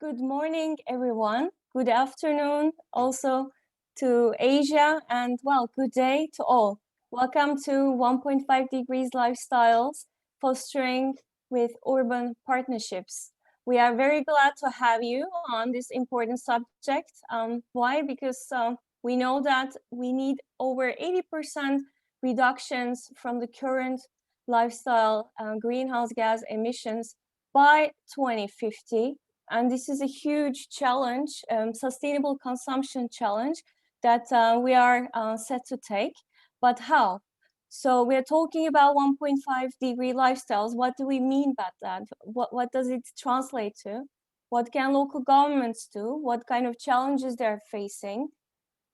Good morning, everyone. Good afternoon also to Asia, and well, good day to all. Welcome to 1.5 Degrees Lifestyles, Fostering with Urban Partnerships. We are very glad to have you on this important subject. Why? Because we know that we need over 80% reductions from the current lifestyle greenhouse gas emissions by 2050. And this is a huge challenge, sustainable consumption challenge that we are set to take. But how? So we're talking about 1.5-degree lifestyles. What do we mean by that? What does it translate to? What can local governments do? What kind of challenges they're facing?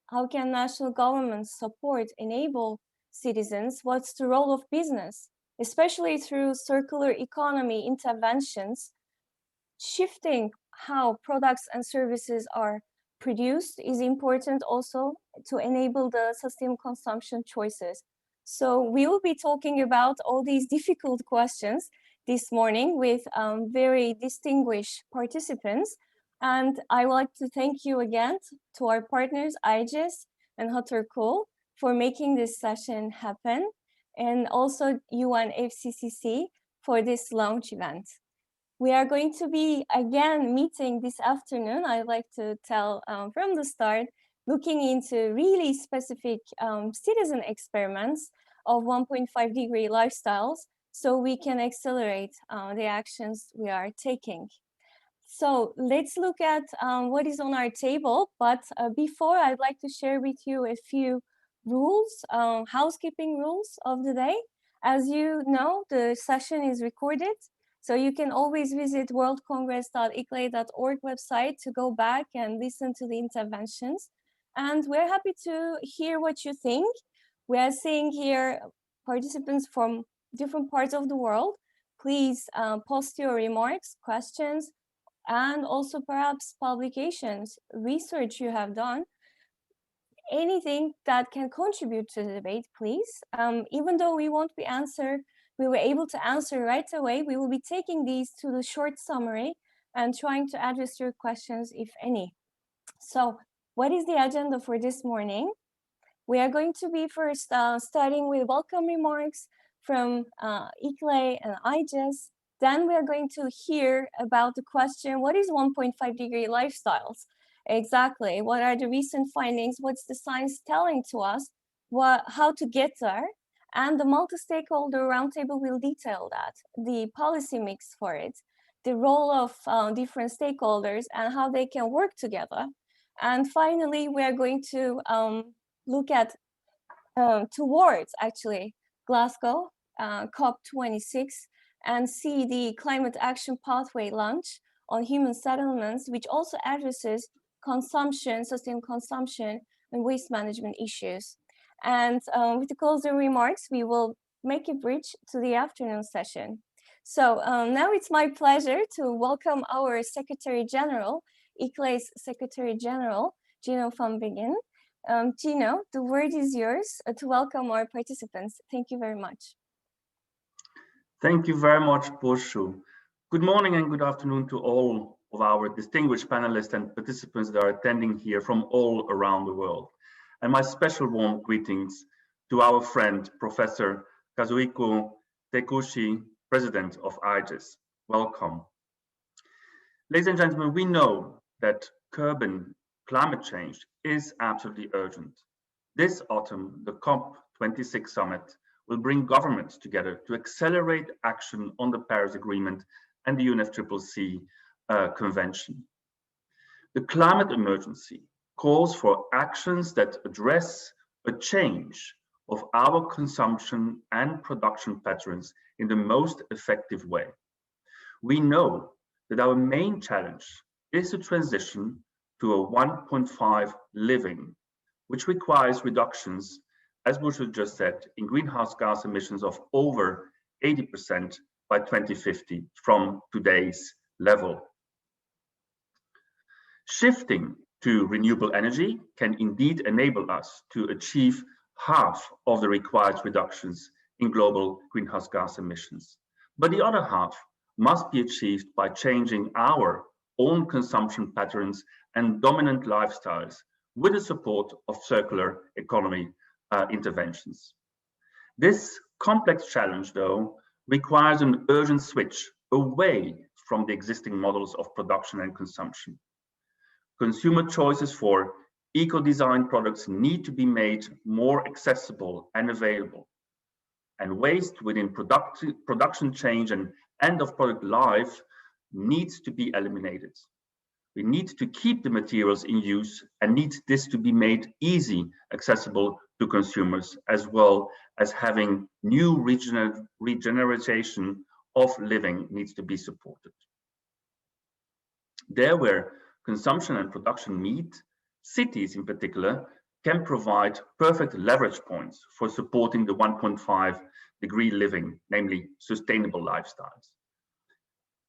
How can national governments support, enable citizens? What's the role of business, especially through circular economy interventions? Shifting how products and services are produced is important also to enable the sustainable consumption choices. So we will be talking about all these difficult questions this morning with very distinguished participants. And I would like to thank you again to our partners, IGES and Hattercool, for making this session happen, and also UNFCCC for this launch event. We are going to be again meeting this afternoon. I'd like to tell from the start, looking into really specific citizen experiments of 1.5-degree lifestyles so we can accelerate the actions we are taking. So let's look at what is on our table. But before, I'd like to share with you a few rules, housekeeping rules of the day. As you know, the session is recorded. So you can always visit worldcongress.icle.org website to go back and listen to the interventions. And we're happy to hear what you think. We are seeing here participants from different parts of the world. Please post your remarks, questions, and also perhaps publications, research you have done. Anything that can contribute to the debate, please. Even though we won't be we were able to answer right away, we will be taking these to the short summary and trying to address your questions, if any. So what is the agenda for this morning? We are going to be first starting with welcome remarks from ICLE and IGES. Then we are going to hear about the question, what is 1.5-degree lifestyles? Exactly, what are the recent findings? What's the science telling to us? How to get there? And the multi-stakeholder roundtable will detail that, the policy mix for it, the role of different stakeholders and how they can work together. And finally, we are going to look at towards actually Glasgow, COP26, and see the Climate Action Pathway launch on human settlements, which also addresses consumption, sustainable consumption, and waste management issues. And with the closing remarks, we will make a bridge to the afternoon session. So now it's my pleasure to welcome our Secretary General, ICLE's Secretary General, Gino van Begin. Gino, the word is yours to welcome our participants. Thank you very much. Thank you very much, Burcu. Good morning and good afternoon to all of our distinguished panelists and participants that are attending here from all around the world. And my special warm greetings to our friend, Professor Kazuhiko Takeshi, President of IGES. Welcome. Ladies and gentlemen, we know that curbing climate change is absolutely urgent. This autumn, the COP26 summit will bring governments together to accelerate action on the Paris Agreement and the UNFCCC Convention. The climate emergency calls for actions that address a change of our consumption and production patterns in the most effective way. We know that our main challenge is to transition to a 1.5 living, which requires reductions, as Bruca just said, in greenhouse gas emissions of over 80% by 2050 from today's level. Shifting to renewable energy can indeed enable us to achieve half of the required reductions in global greenhouse gas emissions. But the other half must be achieved by changing our own consumption patterns and dominant lifestyles with the support of circular economy interventions. This complex challenge, though, requires an urgent switch away from the existing models of production and consumption. Consumer choices for eco-designed products need to be made more accessible and available. And waste within production change and end of product life needs to be eliminated. We need to keep the materials in use and need this to be made easy, accessible to consumers, as well as having new regeneration of living needs to be supported. There where consumption and production meet, cities in particular can provide perfect leverage points for supporting the 1.5-degree living, namely sustainable lifestyles.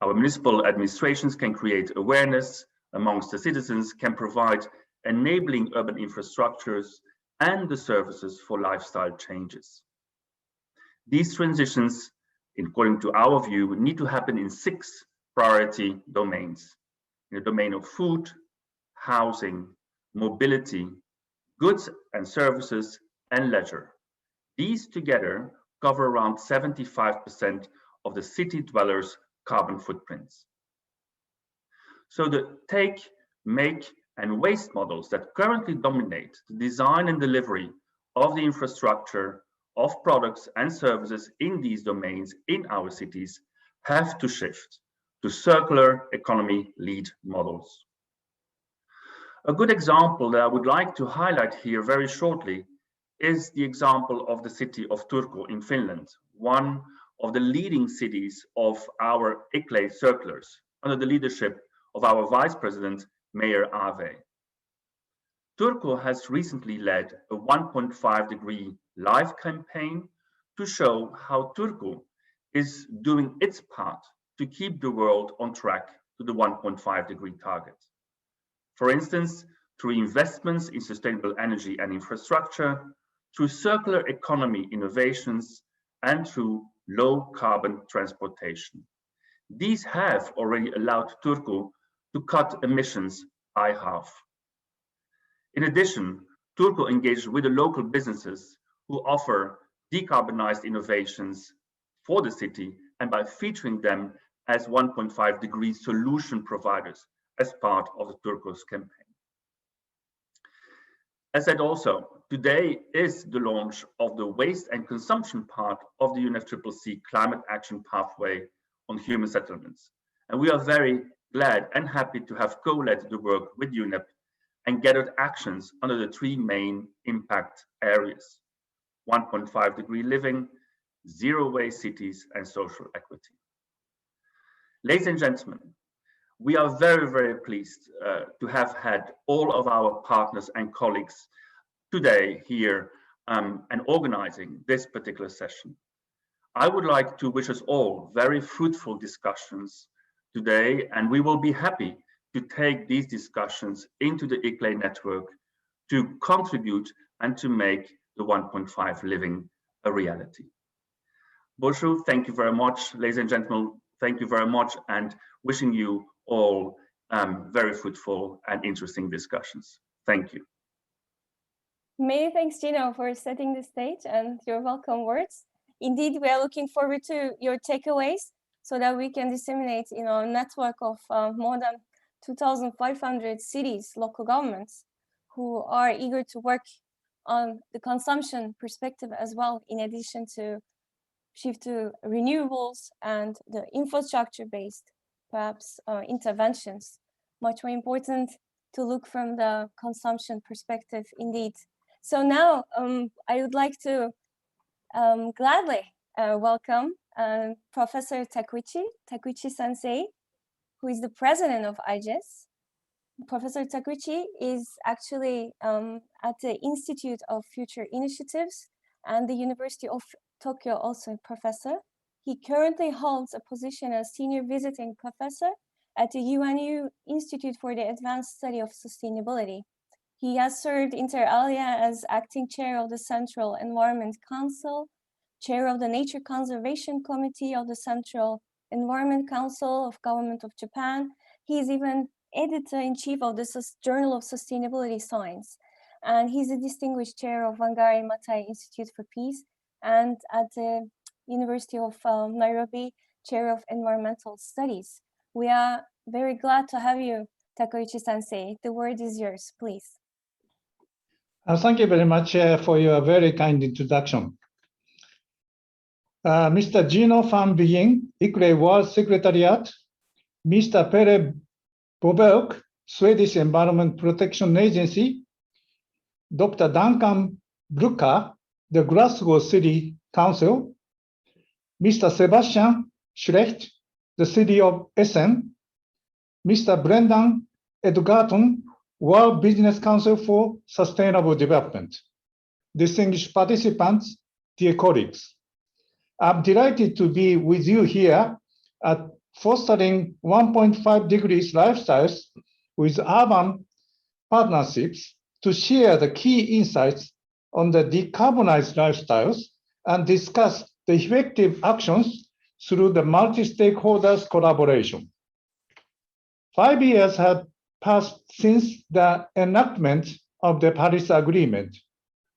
Our municipal administrations can create awareness amongst the citizens, can provide enabling urban infrastructures and the services for lifestyle changes. These transitions, according to our view, need to happen in 6 priority domains. In the domain of food, housing, mobility, goods and services, and leisure. These together cover around 75% of the city dwellers' carbon footprints. So the take, make, and waste models that currently dominate the design and delivery of the infrastructure of products and services in these domains in our cities have to shift to circular economy lead models. A good example that I would like to highlight here very shortly is the example of the city of Turku in Finland, one of the leading cities of our ICLEI circulars under the leadership of our Vice President, Mayor Ave. Turku has recently led a 1.5-degree live campaign to show how Turku is doing its part to keep the world on track to the 1.5-degree target. For instance, through investments in sustainable energy and infrastructure, through circular economy innovations, and through low carbon transportation. These have already allowed Turku to cut emissions by half. In addition, Turku engaged with the local businesses who offer decarbonized innovations for the city and by featuring them as 1.5-degree solution providers as part of the Turku's campaign. As said also, today is the launch of the waste and consumption part of the UNFCCC Climate Action Pathway on Human Settlements. And we are very glad and happy to have co-led the work with UNEP and gathered actions under the 3 main impact areas: 1.5-degree living, zero waste cities, and social equity. Ladies and gentlemen, we are very, very pleased to have had all of our partners and colleagues today here and organizing this particular session. I would like to wish us all very fruitful discussions today, and we will be happy to take these discussions into the ICLEI network to contribute and to make the 1.5 living a reality. Bonjour, thank you very much. Ladies and gentlemen, thank you very much, and wishing you all very fruitful and interesting discussions. Thank you. Many thanks, Gino, for setting the stage and your welcome words. Indeed, we are looking forward to your takeaways so that we can disseminate in our network of more than 2,500 cities, local governments, who are eager to work on the consumption perspective as well, in addition to shift to renewables and the infrastructure-based, perhaps, interventions. Much more important to look from the consumption perspective, indeed. So now I would like to gladly welcome Professor Takuchi Sensei, who is the president of IGES. Professor Takuchi is actually at the Institute of Future Initiatives and the University of Tokyo, also a professor. He currently holds a position as senior visiting professor at the UNU Institute for the Advanced Study of Sustainability. He has served inter alia as acting chair of the Central Environment Council, chair of the Nature Conservation Committee of the Central Environment Council of Government of Japan. He's even editor-in-chief of the Journal of Sustainability Science. And he's a distinguished chair of Wangari Maathai Institute for Peace, and at the University of Nairobi, chair of environmental studies. We are very glad to have you, Takeuchi Sensei. The word is yours, please. Thank you very much for your very kind introduction. Mr. Gino van Begin, ICRE World Secretariat, Mr. Pere Boberg, Swedish Environment Protection Agency, Dr. Duncan Bruca, the Glasgow City Council, Mr. Sebastian Schlecht, the City of Essen, Mr. Brendan Edgerton, World Business Council for Sustainable Development. Distinguished participants, dear colleagues, I'm delighted to be with you here at Fostering 1.5 Degrees Lifestyles with Urban Partnerships to share the key insights on the decarbonized lifestyles and discuss the effective actions through the multi-stakeholders collaboration. 5 years have passed since the enactment of the Paris Agreement.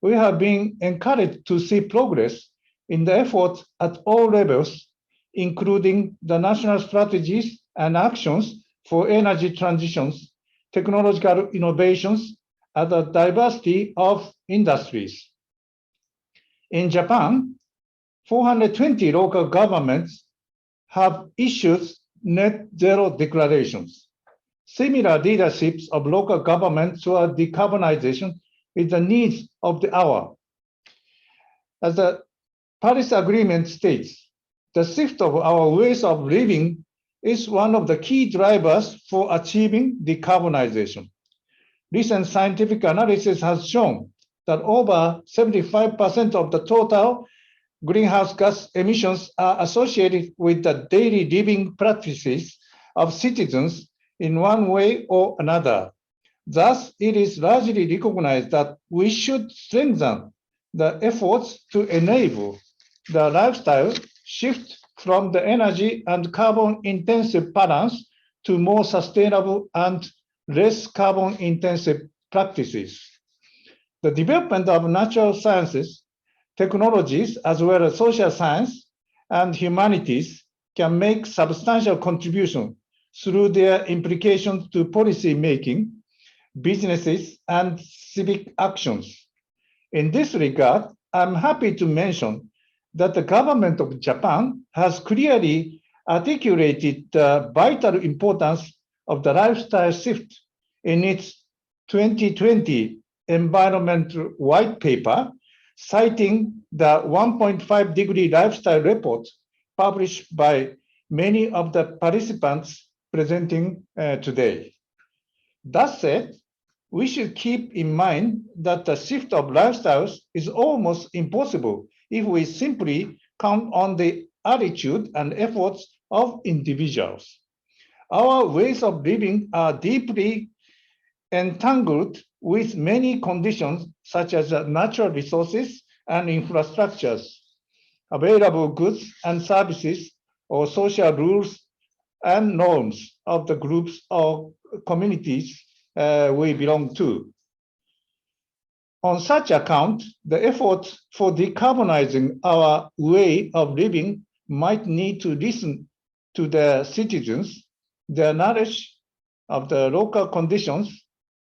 We have been encouraged to see progress in the efforts at all levels, including the national strategies and actions for energy transitions, technological innovations, and the diversity of industries. In Japan, 420 local governments have issued net zero declarations. Similar leaderships of local governments toward decarbonization is the needs of the hour. As the Paris Agreement states, the shift of our ways of living is one of the key drivers for achieving decarbonization. Recent scientific analysis has shown that over 75% of the total greenhouse gas emissions are associated with the daily living practices of citizens in one way or another. Thus, it is largely recognized that we should strengthen the efforts to enable the lifestyle shift from the energy and carbon-intensive balance to more sustainable and less carbon-intensive practices. The development of natural sciences, technologies, as well as social science and humanities can make substantial contribution through their implications to policy making, businesses, and civic actions. In this regard, I'm happy to mention that the government of Japan has clearly articulated the vital importance of the lifestyle shift in its 2020 environmental white paper, citing the 1.5 degree lifestyle report published by many of the participants presenting today. That said, we should keep in mind that the shift of lifestyles is almost impossible if we simply count on the attitude and efforts of individuals. Our ways of living are deeply entangled with many conditions such as natural resources and infrastructures, available goods and services, or social rules and norms of the groups or communities we belong to. On such account, the efforts for decarbonizing our way of living might need to listen to the citizens, their knowledge of the local conditions,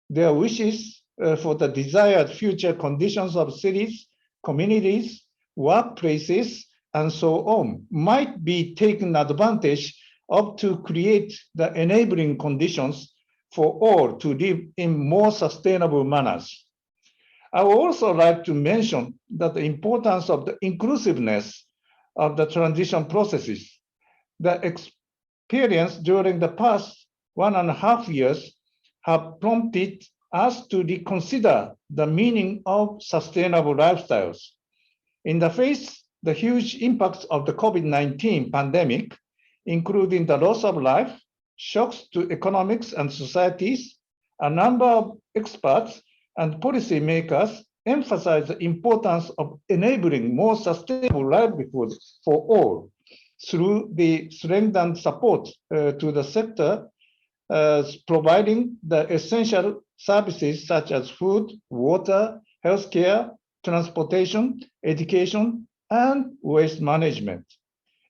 their wishes for the desired future conditions of cities, communities, workplaces, and so on, might be taken advantage of to create the enabling conditions for all to live in more sustainable manners. I would also like to mention that the importance of the inclusiveness of the transition processes. The experience during the past 1.5 years have prompted us to reconsider the meaning of sustainable lifestyles. In the face the huge impacts of the COVID-19 pandemic, including the loss of life, shocks to economics and societies, a number of experts and policymakers emphasize the importance of enabling more sustainable livelihood for all through the strength and support to the sector providing the essential services such as food, water, healthcare, transportation, education, and waste management.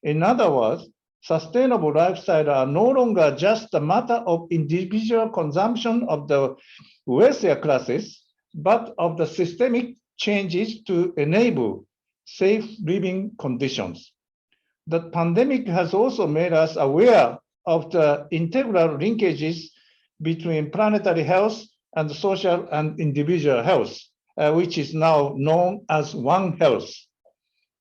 In other words, sustainable lifestyle are no longer just a matter of individual consumption of the wealthier classes, but of the systemic changes to enable safe living conditions. The pandemic has also made us aware of the integral linkages between planetary health and social and individual health, which is now known as One Health.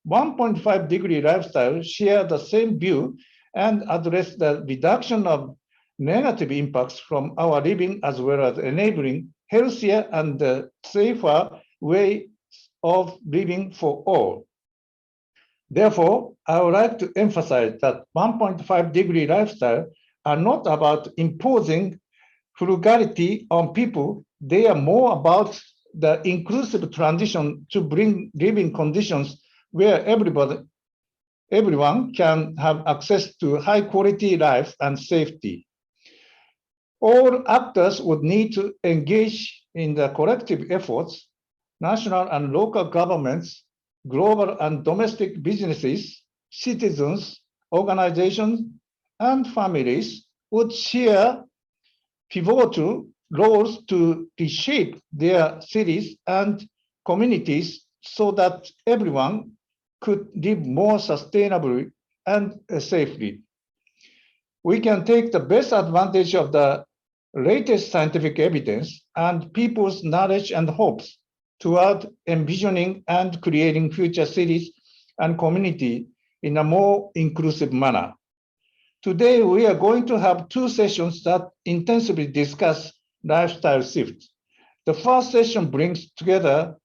1.5-degree lifestyle share the same view and address the reduction of negative impacts from our living as well as enabling healthier and safer way of living for all. Therefore, I would like to emphasize that 1.5-degree lifestyle are not about imposing frugality on people. They are more about the inclusive transition to bring living conditions where everyone can have access to high quality life and safety. All actors would need to engage in the collective efforts. National and local governments, global and domestic businesses, citizens, organizations, and families would share pivotal roles to reshape their cities and communities so that everyone could live more sustainably and safely. We can take the best advantage of the latest scientific evidence and people's knowledge and hopes toward envisioning and creating future cities and community in a more inclusive manner. Today, we are going to have two sessions that intensively discuss lifestyle shift. The first session brings together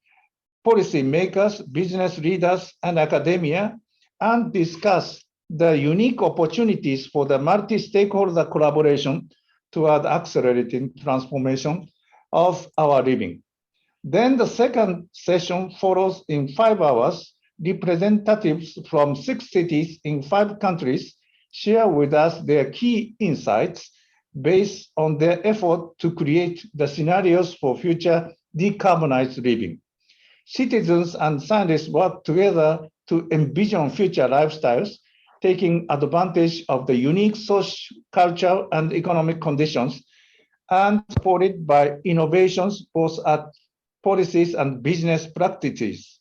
policy makers, business leaders, and academia, and discuss the unique opportunities for the multi-stakeholder collaboration toward accelerating transformation of our living. Then the second session follows in 5 hours. Representatives from 6 cities in 5 countries share with us their key insights based on their effort to create the scenarios for future decarbonized living. Citizens and scientists work together to envision future lifestyles, taking advantage of the unique social, cultural, and economic conditions, and supported by innovations both at policies and business practices.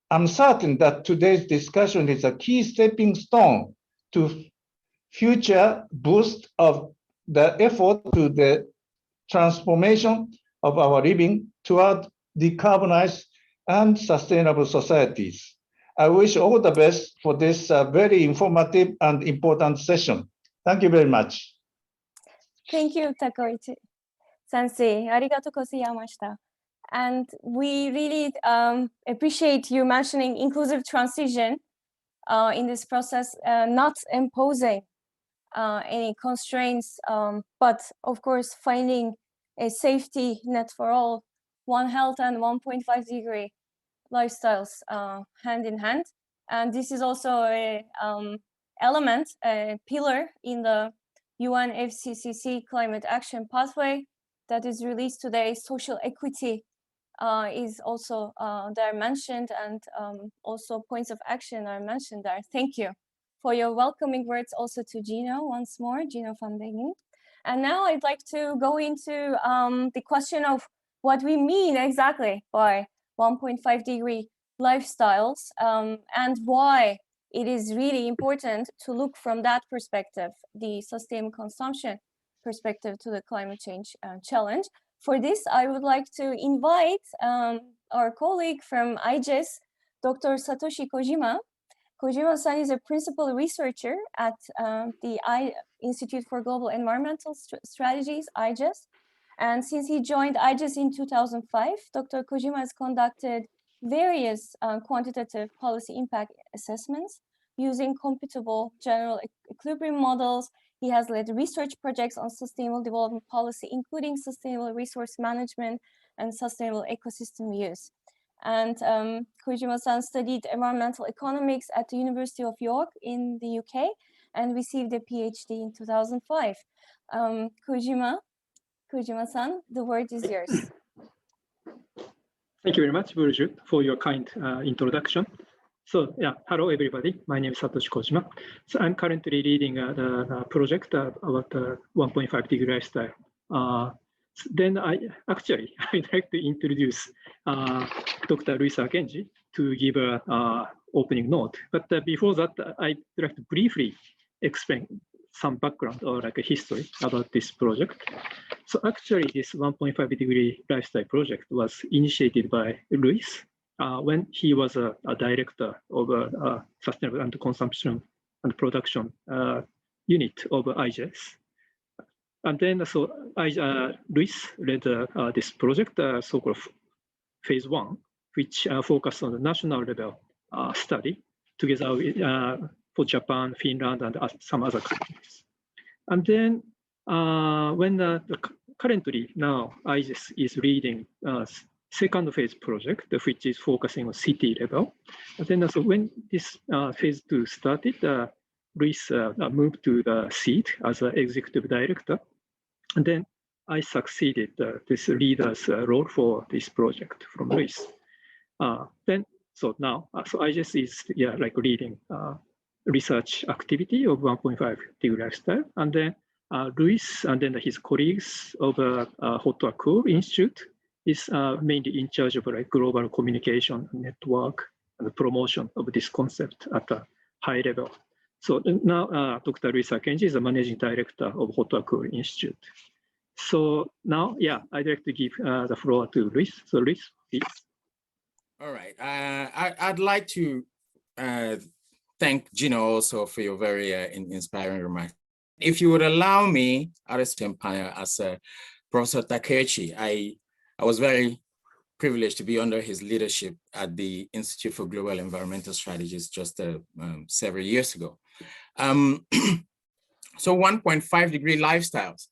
I'm certain that today's discussion is a key stepping stone to future boost of the effort to the transformation of our living toward decarbonized and sustainable societies. I wish all the best for this very informative and important session. Thank you very much. Thank you, Takoichi Sensei. Arigatou gozaimashita. And we really appreciate you mentioning inclusive transition in this process, not imposing any constraints, but of course finding a safety net for all, One Health and 1.5-degree lifestyles hand in hand. And this is also a element, a pillar in the UNFCCC climate action pathway that is released today. Social equity is also there mentioned, and also points of action are mentioned there. Thank you for your welcoming words also to Gino once more, Gino van Begin. And now I'd like to go into the question of what we mean exactly by 1.5-degree lifestyles and why it is really important to look from that perspective, the sustainable consumption perspective to the climate change challenge. For this, I would like to invite our colleague from IGES, Dr. Satoshi Kojima. Kojima-san is a principal researcher at the Institute for Global Environmental Strategies, IGES. And since he joined IGES in 2005, Dr. Kojima has conducted various quantitative policy impact assessments using computable general equilibrium models. He has led research projects on sustainable development policy, including sustainable resource management and sustainable ecosystem use. And Kojima-san studied environmental economics at the University of York in the UK and received a PhD in 2005. Kojima-san, the word is yours. Thank you very much, Bruca, for your kind introduction. So yeah, hello everybody. My name is Satoshi Kojima. So I'm currently leading the project about 1.5 degree lifestyle. Then I'd like to introduce Dr. Luisa Genji to give an opening note. But before that, I'd like to briefly explain some background or like a history about this project. So actually, this 1.5 degree lifestyle project was initiated by Luis when he was a director of a sustainable and consumption and production unit of IGS. And then so Luis led this project, so-called phase 1, which focused on the national level study together with, for Japan, Finland, and some other countries. And then when currently now IGES is leading second phase project, which is focusing on city level. And then also when this phase 2 started, Luis moved to the seat as an executive director. And then I succeeded this leader's role for this project from Luis. So now, so IGES is like leading research activity of 1.5 degree lifestyle. And then Luis and then his colleagues of Hot or Cool Institute is mainly in charge of like global communication network and the promotion of this concept at a high level. So now Dr. Luisa Genji is the managing director of Hot or Cool Institute. So now, yeah, I'd like to give the floor to Luis. So Luis, please. All right. I'd like to thank Gino also for your very inspiring remarks. If you would allow me, Artist Empire, as Professor Takeuchi, I was very privileged to be under his leadership at the Institute for Global Environmental Strategies just several years ago. So 1.5 degree lifestyles,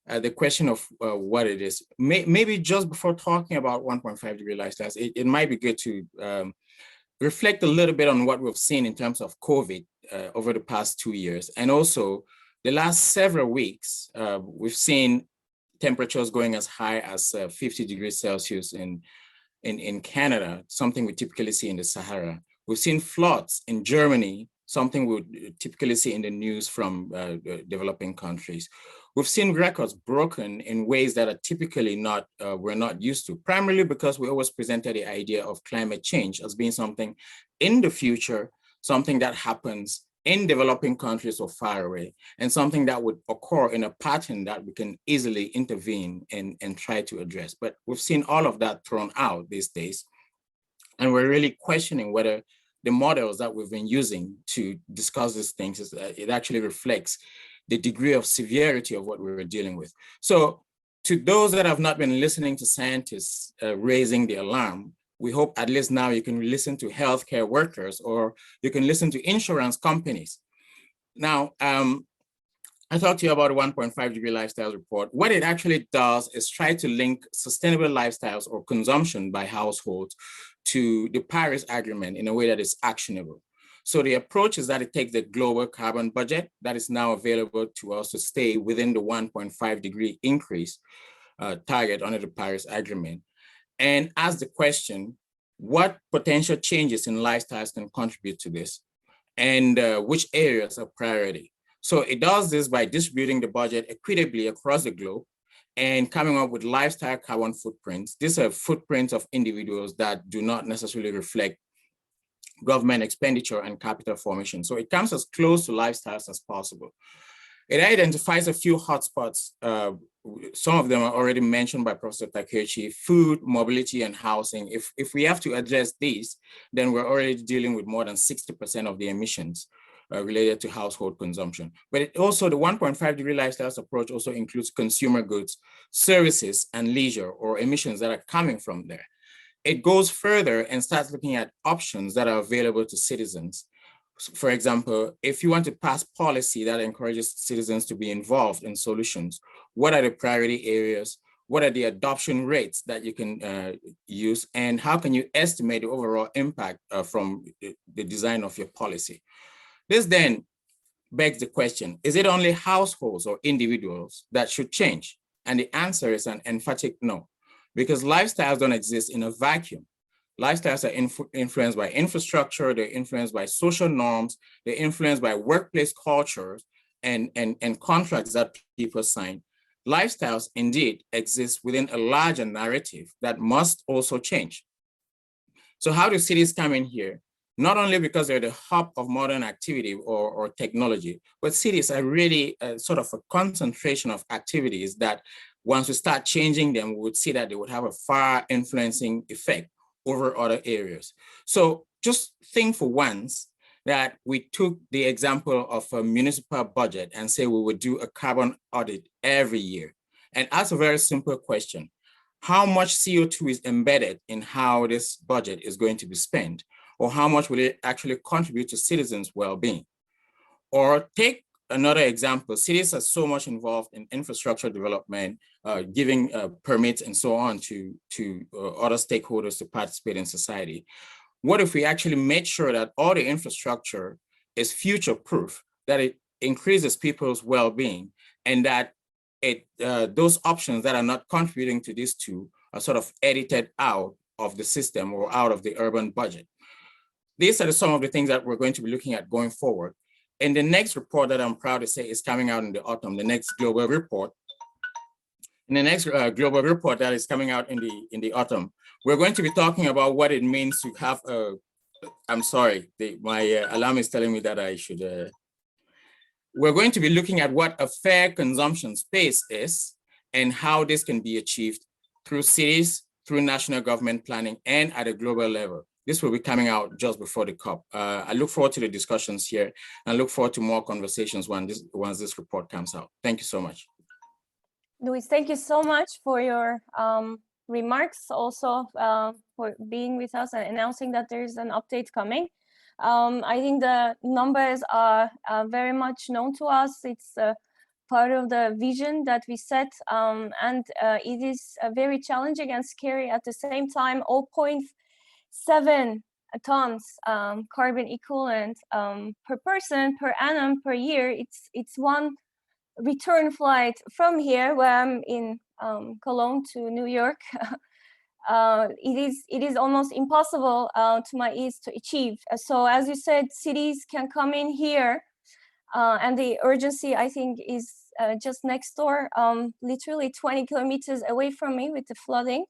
the question of what it is, maybe just before talking about 1.5 degree lifestyles, it might be good to reflect a little bit on what we've seen in terms of COVID over the past 2 years. And also the last several weeks, we've seen temperatures going as high as 50 degrees Celsius in Canada, something we typically see in the Sahara. We've seen floods in Germany, something we would typically see in the news from developing countries. We've seen records broken in ways that are typically not, we're not used to, primarily because we always presented the idea of climate change as being something in the future, something that happens in developing countries or far away, and something that would occur in a pattern that we can easily intervene and try to address. But we've seen all of that thrown out these days. And we're really questioning whether the models that we've been using to discuss these things, it actually reflects the degree of severity of what we're dealing with. So to those that have not been listening to scientists raising the alarm, we hope at least now you can listen to healthcare workers or you can listen to insurance companies. Now, I talked to you about a 1.5 degree lifestyles report. What it actually does is try to link sustainable lifestyles or consumption by households to the Paris Agreement in a way that is actionable. So the approach is that it takes the global carbon budget that is now available to us to stay within the 1.5 degree increase target under the Paris Agreement, and ask the question, what potential changes in lifestyles can contribute to this, and which areas are priority? So it does this by distributing the budget equitably across the globe and coming up with lifestyle carbon footprints. These are footprints of individuals that do not necessarily reflect government expenditure and capital formation. So it comes as close to lifestyles as possible. It identifies a few hotspots. Some of them are already mentioned by Professor Takeuchi: food, mobility, and housing. If we have to address these, then we're already dealing with more than 60% of the emissions related to household consumption. But it also, the 1.5 degree lifestyles approach also includes consumer goods, services, and leisure, or emissions that are coming from there. It goes further and starts looking at options that are available to citizens. For example, if you want to pass policy that encourages citizens to be involved in solutions, what are the priority areas? What are the adoption rates that you can use? And how can you estimate the overall impact from the design of your policy? This then begs the question, is it only households or individuals that should change? And the answer is an emphatic no, because lifestyles don't exist in a vacuum. Lifestyles are influenced by infrastructure, they're influenced by social norms, they're influenced by workplace cultures and contracts that people sign. Lifestyles indeed exist within a larger narrative that must also change. So how do cities come in here? Not only because they're the hub of modern activity or technology, but cities are really sort of a concentration of activities that once we start changing them, we would see that they would have a far influencing effect over other areas. So just think for once that we took the example of a municipal budget and say we would do a carbon audit every year and ask a very simple question. How much CO2 is embedded in how this budget is going to be spent? Or how much will it actually contribute to citizens' well-being? Or take another example, cities are so much involved in infrastructure development, giving permits and so on to other stakeholders to participate in society. What if we actually made sure that all the infrastructure is future-proof, that it increases people's well-being, and that those options that are not contributing to these two are sort of edited out of the system or out of the urban budget? These are some of the things that we're going to be looking at going forward. And the next report that I'm proud to say is coming out in the autumn, the next global report. In the next global report that is coming out in the autumn, we're going to be talking about what it means to have a, I'm sorry, my alarm is telling me that I should, we're going to be looking at what a fair consumption space is and how this can be achieved through cities, through national government planning, and at a global level. This will be coming out just before the COP. I look forward to the discussions here and look forward to more conversations once this report comes out. Thank you so much. Luis, thank you so much for your remarks, also for being with us and announcing that there's an update coming. I think the numbers are very much known to us. It's part of the vision that we set, and it is very challenging and scary at the same time. 0.7 tons carbon equivalent per person per annum per year. It's one return flight from here, where I'm in Cologne, to New York. It is almost impossible to my east to achieve. So as you said, cities can come in here, and the urgency, I think, is just next door, literally 20 kilometers away from me with the flooding.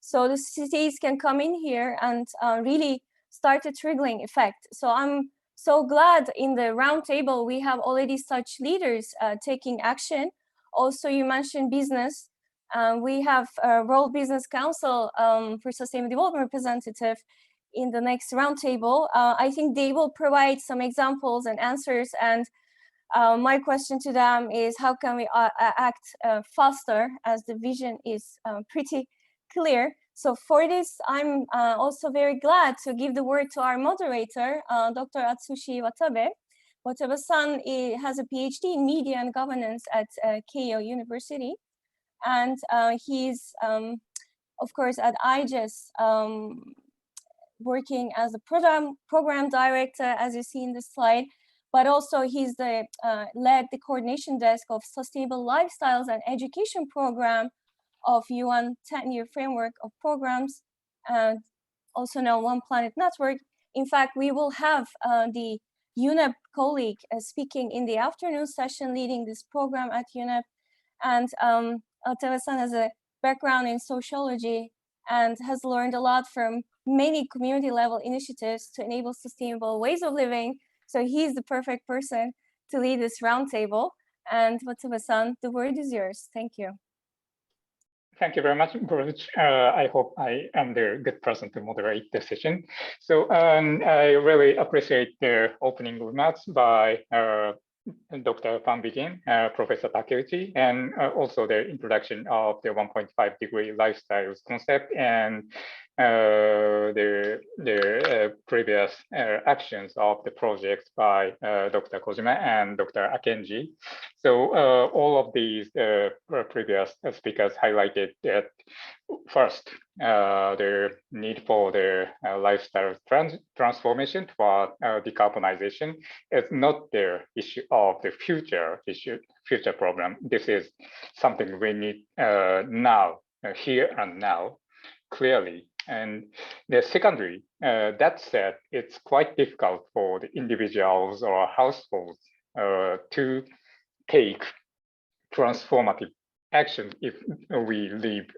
So the cities can come in here and really start a trickling effect. So I'm so glad in the roundtable we have already such leaders taking action. Also, you mentioned business. We have a World Business Council for Sustainable Development representative in the next roundtable. I think they will provide some examples and answers. And my question to them is, how can we act faster, as the vision is pretty clear? So for this, I'm also very glad to give the word to our moderator, Dr. Atsushi Watabe. Watabe-san has a PhD in media and governance at Keio University. And he's, of course, at IGES, working as a program director, as you see in the slide. But also he's led the coordination desk of Sustainable Lifestyles and Education Program of UN 10-year framework of programs, and also known One Planet Network. In fact, we will have the UNEP colleague speaking in the afternoon session, leading this program at UNEP. And Watabe-san has a background in sociology and has learned a lot from many community level initiatives to enable sustainable ways of living. So he's the perfect person to lead this roundtable. And Watabe-san, the word is yours. Thank you. Thank you very much, Bruce. I hope I am the good person to moderate the session. So I really appreciate the opening remarks by Dr. Van Begin, Professor Takeuchi, and also the introduction of the 1.5 degree lifestyles concept and the previous actions of the project by Dr. Kojima and Dr. Genji. So all of these previous speakers highlighted that first, the need for the lifestyle transformation for decarbonization is not the issue of the future problem. This is something we need now, here and now, clearly. And the secondary, that said, it's quite difficult for the individuals or households to take transformative action if we leave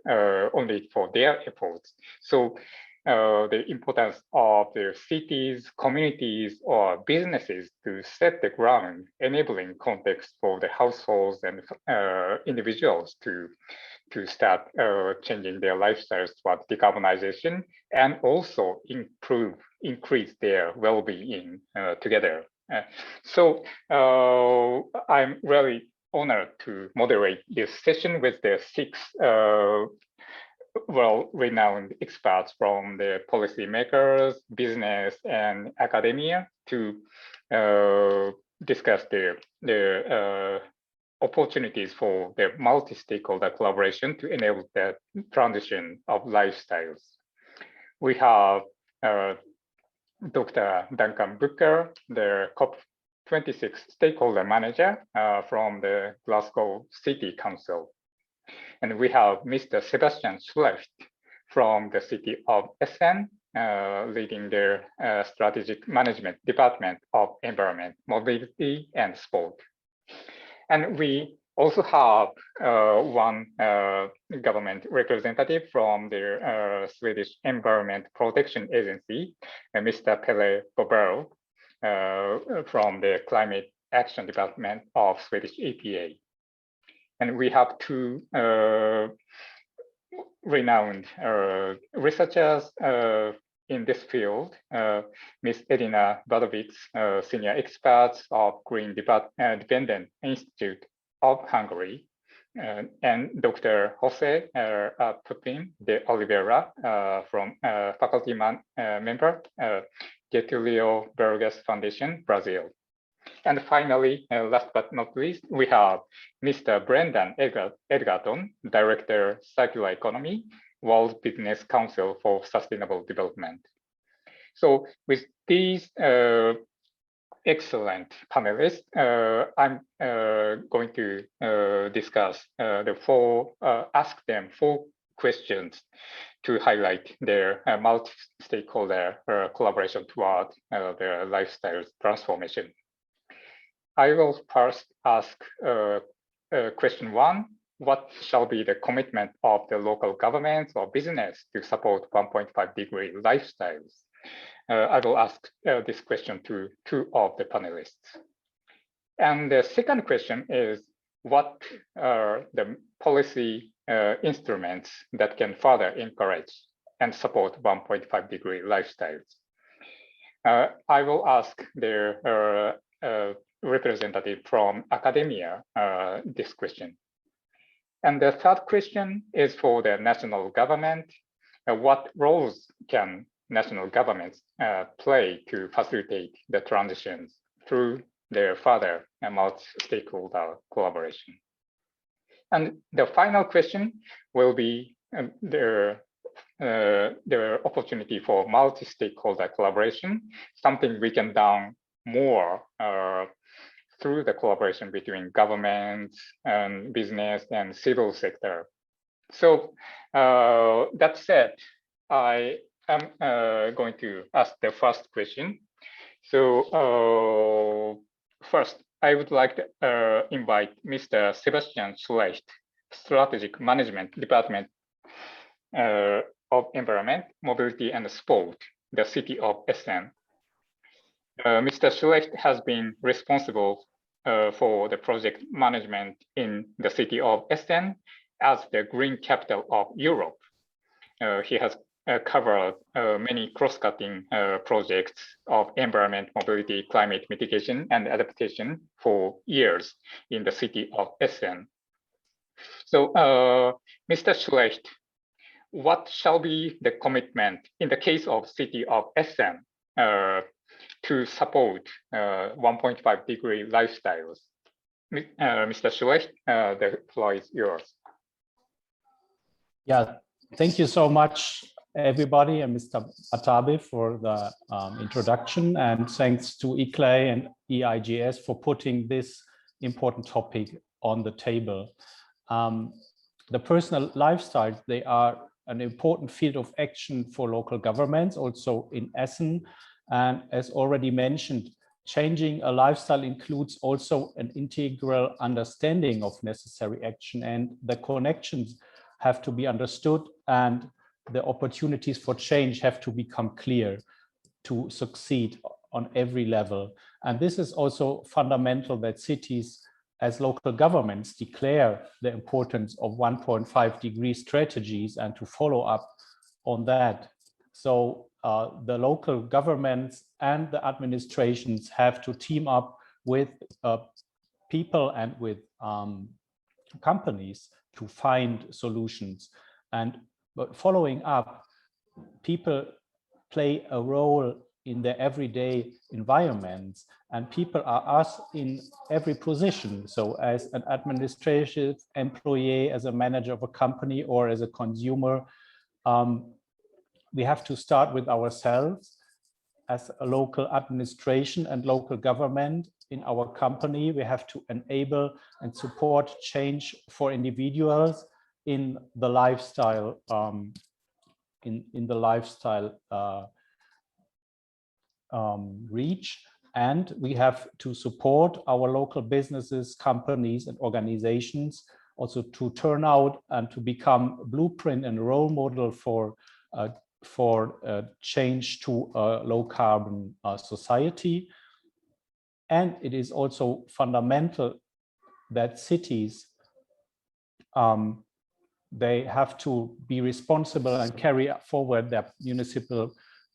only for their efforts. So the importance of the cities, communities, or businesses to set the ground, enabling context for the households and individuals to start changing their lifestyles towards decarbonization, and also increase their well-being together. So I'm really honored to moderate this session with the 6 well-renowned experts from the policymakers, business, and academia to discuss the opportunities for the multi-stakeholder collaboration to enable the transition of lifestyles. We have Dr. Duncan Bruca, the COP26 stakeholder manager from the Glasgow City Council. And we have Mr. Sebastian Schlecht from the city of Essen, leading their strategic management department of environment, mobility, and sport. And we also have one government representative from the Swedish Environment Protection Agency, Mr. Pelle Boberg, from the Climate Action Department of Swedish EPA. And we have 2 renowned researchers in this field, Ms. Edina Badovits, senior expert of Green Dependent Institute of Hungary, and Dr. Jose Putin de Oliveira from faculty member, Getulio Vargas Foundation, Brazil. And finally, last but not least, we have Mr. Brendan Edgerton, Director, Circular Economy, World Business Council for Sustainable Development. So with these excellent panelists, I'm going to discuss ask them 4 questions to highlight their multi-stakeholder collaboration toward their lifestyle transformation. I will first ask question 1. What shall be the commitment of the local governments or business to support 1.5-degree lifestyles? I will ask this question to 2 of the panelists. And the second question is, what are the policy instruments that can further encourage and support 1.5-degree lifestyles? I will ask their representative from academia this question. And the third question is for the national government. What roles can national governments play to facilitate the transitions through their further multi-stakeholder collaboration? And the final question will be their opportunity for multi-stakeholder collaboration, something we can do more through the collaboration between governments and business and civil sector. So that said, I am going to ask the first question. So first, I would like to invite Mr. Sebastian Schlecht, Strategic Management Department of Environment, Mobility and Sport, the city of Essen. Mr. Schlecht has been responsible for the project management in the city of Essen as the green capital of Europe. He has covered many cross-cutting projects of environment, mobility, climate mitigation, and adaptation for years in the city of Essen. So, Mr. Schlecht, what shall be the commitment in the case of city of Essen to support 1.5-degree lifestyles? Mr. Schlecht, the floor is yours. Yeah, thank you so much, everybody, and Mr. Atabe for the introduction, and thanks to ICLEI and EIGS for putting this important topic on the table. The personal lifestyles, they are an important field of action for local governments, also in Essen. And as already mentioned, changing a lifestyle includes also an integral understanding of necessary action, and the connections have to be understood and the opportunities for change have to become clear to succeed on every level. And this is also fundamental that cities as local governments declare the importance of 1.5-degree strategies and to follow up on that. So the local governments and the administrations have to team up with people and with companies to find solutions. And following up, people play a role in their everyday environments, and people are asked in every position. So as an administrative employee, as a manager of a company, or as a consumer, we have to start with ourselves. As a local administration and local government in our company, we have to enable and support change for individuals in the lifestyle, reach, and we have to support our local businesses, companies, and organizations also to turn out and to become a blueprint and role model for change to a low carbon society. And it is also fundamental that cities they have to be responsible and carry forward their municipal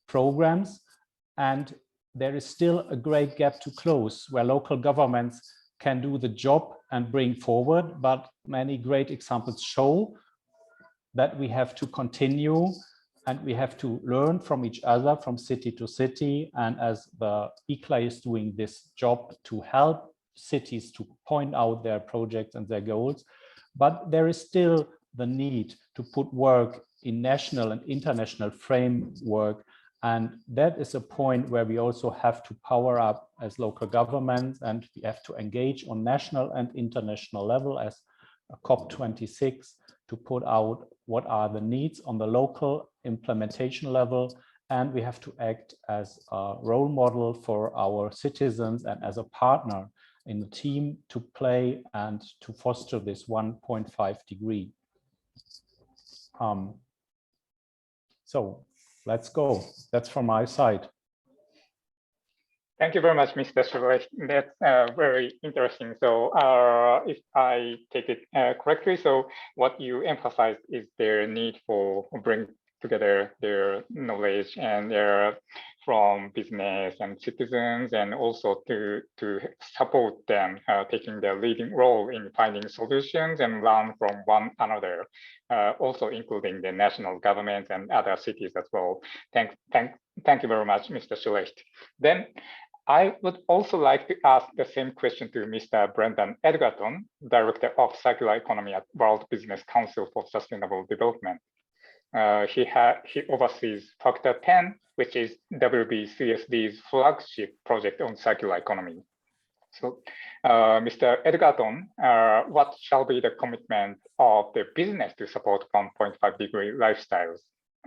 programs. And there is still a great gap to close where local governments can do the job and bring forward, but many great examples show that we have to continue and we have to learn from each other, from city to city. And as the ICLEI is doing this job to help cities to point out their projects and their goals, but there is still the need to put work in national and international framework. And that is a point where we also have to power up as local governments, and we have to engage on national and international level as a COP26 to put out what are the needs on the local implementation level. And we have to act as a role model for our citizens and as a partner in the team to play and to foster this 1.5 degree. So let's go. That's from my side. Thank you very much, Mr. Schlecht. That's very interesting. So if I take it correctly, so what you emphasized is their need for bring together their knowledge and their from business and citizens, and also to support them taking their leading role in finding solutions and learn from one another, also including the national governments and other cities as well. Thank you very much, Mr. Schlecht. Then I would also like to ask the same question to Mr. Brendan Edgerton, Director of Circular Economy at World Business Council for Sustainable Development. He oversees Factor 10, which is WBCSD's flagship project on circular economy. So, Mr. Edgerton, what shall be the commitment of the business to support 1.5 degree lifestyles?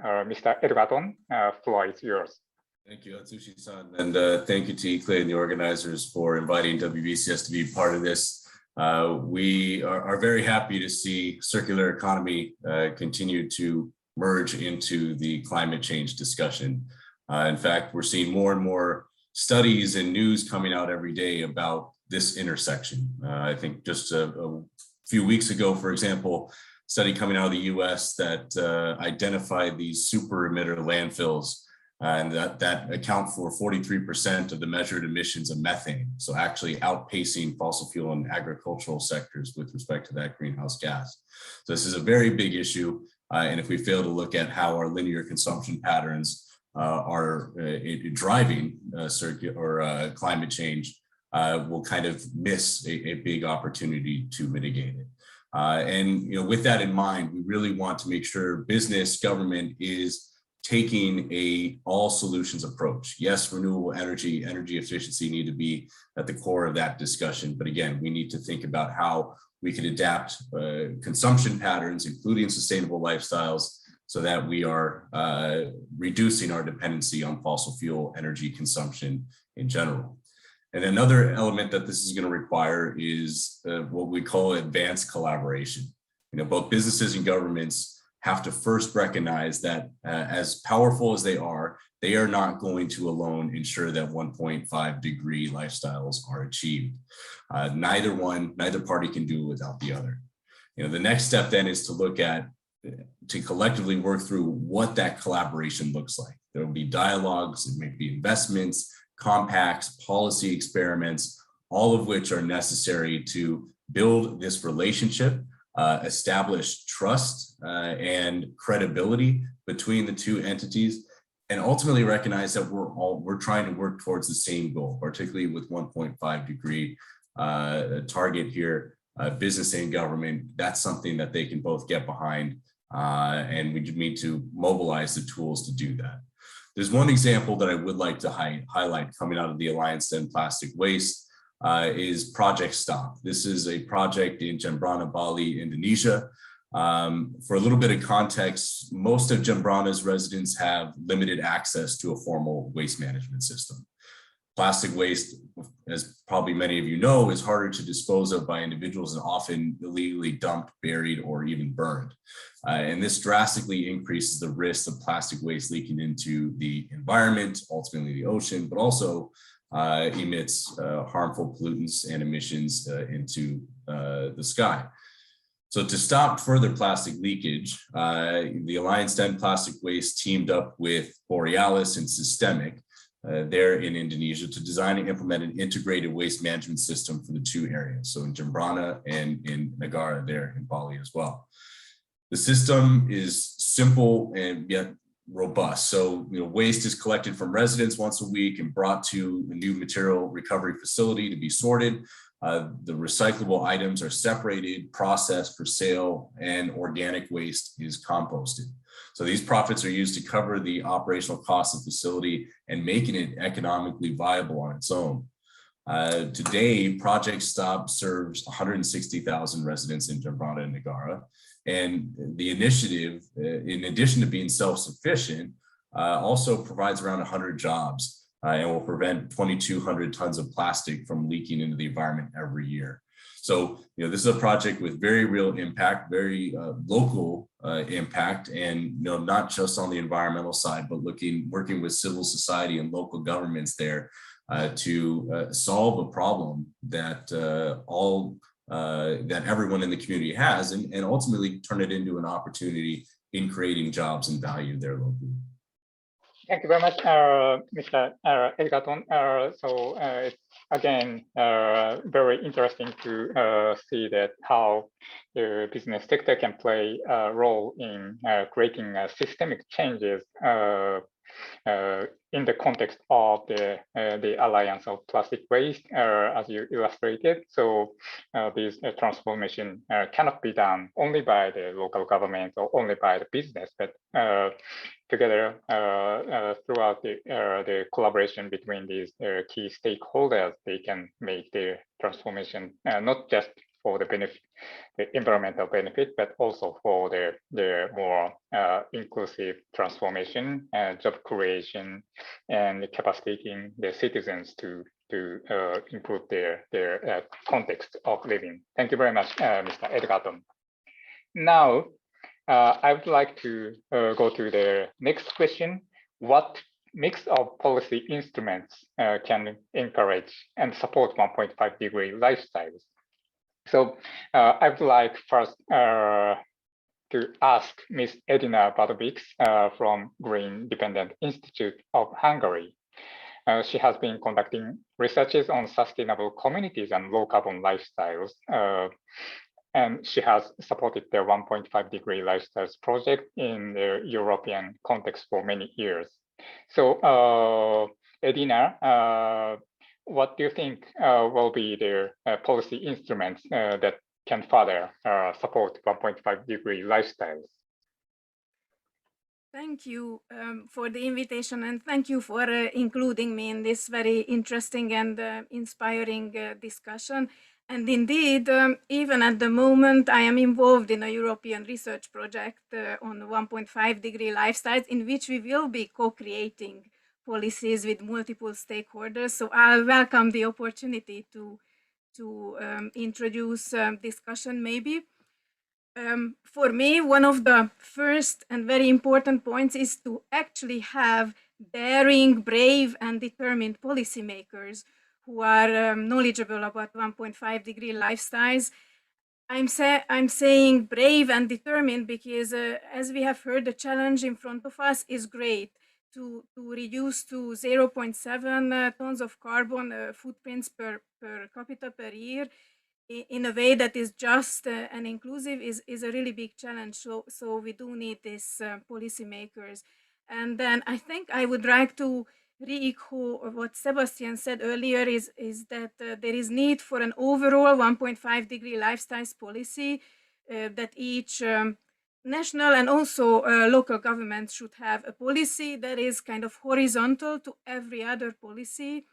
Mr. Edgerton, floor is yours. Thank you, Satoshi-san, and thank you to ICLEI and the organizers for inviting WBCS to be part of this. We are very happy to see circular economy continue to merge into the climate change discussion. In fact, we're seeing more and more studies and news coming out every day about this intersection. I think just a few weeks ago, for example, study coming out of the US that identified these super emitter landfills, and that account for 43% of the measured emissions of methane. So actually outpacing fossil fuel and agricultural sectors with respect to that greenhouse gas. So this is a very big issue. And if we fail to look at how our linear consumption patterns are driving climate change, we'll kind of miss a big opportunity to mitigate it. And with that in mind, we really want to make sure business, government is taking a all solutions approach. Yes, renewable energy efficiency need to be at the core of that discussion. But again, we need to think about how we can adapt consumption patterns, including sustainable lifestyles, so that we are reducing our dependency on fossil fuel energy consumption in general. And another element that this is going to require is what we call advanced collaboration. Both businesses and governments have to first recognize that as powerful as they are not going to alone ensure that 1.5 degree lifestyles are achieved. Neither party can do it without the other. The next step then is to collectively work through what that collaboration looks like. There will be dialogues, it may be investments, compacts, policy experiments, all of which are necessary to build this relationship, establish trust and credibility between the two entities, and ultimately recognize that we're trying to work towards the same goal, particularly with 1.5 degree target here. Business and government, that's something that they can both get behind, and we need to mobilize the tools to do that. There's one example that I would like to highlight coming out of the Alliance to End Plastic Waste is Project Stop. This is a project in Jembrana, Bali, Indonesia. For a little bit of context, most of Jembrana's residents have limited access to a formal waste management system. Plastic waste, as probably many of you know, is harder to dispose of by individuals and often illegally dumped, buried, or even burned. And this drastically increases the risk of plastic waste leaking into the environment, ultimately the ocean, but also emits harmful pollutants and emissions into the sky. So to stop further plastic leakage, the Alliance to End Plastic Waste teamed up with Borealis and Systemic there in Indonesia to design and implement an integrated waste management system for the two areas. So in Jembrana and in Negara there in Bali as well. The system is simple and yet robust. So waste is collected from residents once a week and brought to a new material recovery facility to be sorted. The recyclable items are separated, processed for sale, and organic waste is composted. So these profits are used to cover the operational costs of the facility and making it economically viable on its own. Today, Project Stop serves 160,000 residents in Jembrana and Negara. And the initiative, in addition to being self-sufficient, also provides around 100 jobs and will prevent 2,200 tons of plastic from leaking into the environment every year. So, this is a project with very real impact, very local impact, and not just on the environmental side, but working with civil society and local governments there to solve a problem that that everyone in the community has, and ultimately turn it into an opportunity in creating jobs and value there locally. Thank you very much, Mr. Edgerton. So it's again very interesting to see that how the business sector can play a role in creating systemic changes in the context of the Alliance of Plastic Waste, as you illustrated. So this transformation cannot be done only by the local government or only by the business, but together throughout the collaboration between these key stakeholders, they can make the transformation not just for the benefit, the environmental benefit, but also for the more inclusive transformation, job creation, and capacitating the citizens to improve their context of living. Thank you very much, Mr. Edgerton. Now, I would like to go to the next question. What mix of policy instruments can encourage and support 1.5 degree lifestyles? So I would like first to ask Ms. Edina Badovics from Green Dependent Institute of Hungary. She has been conducting researches on sustainable communities and low carbon lifestyles. and she has supported the 1.5-degree lifestyles project in the European context for many years. So, Edina, what do you think will be the policy instruments that can further support 1.5-degree lifestyles? Thank you for the invitation, and thank you for including me in this very interesting and inspiring discussion. And indeed, even at the moment, I am involved in a European research project on 1.5-degree lifestyles, in which we will be co-creating policies with multiple stakeholders. So I'll welcome the opportunity to introduce discussion maybe. For me, one of the first and very important points is to actually have daring, brave, and determined policymakers who are knowledgeable about 1.5-degree lifestyles. I'm saying brave and determined because, as we have heard, the challenge in front of us is great to reduce to 0.7 tons of carbon footprints per capita per year in a way that is just and inclusive is a really big challenge. So we do need these policymakers. And then I think I would like to re-echo what Sebastian said earlier is that there is need for an overall 1.5-degree lifestyles policy that each national and also local government should have a policy that is kind of horizontal to every other policy,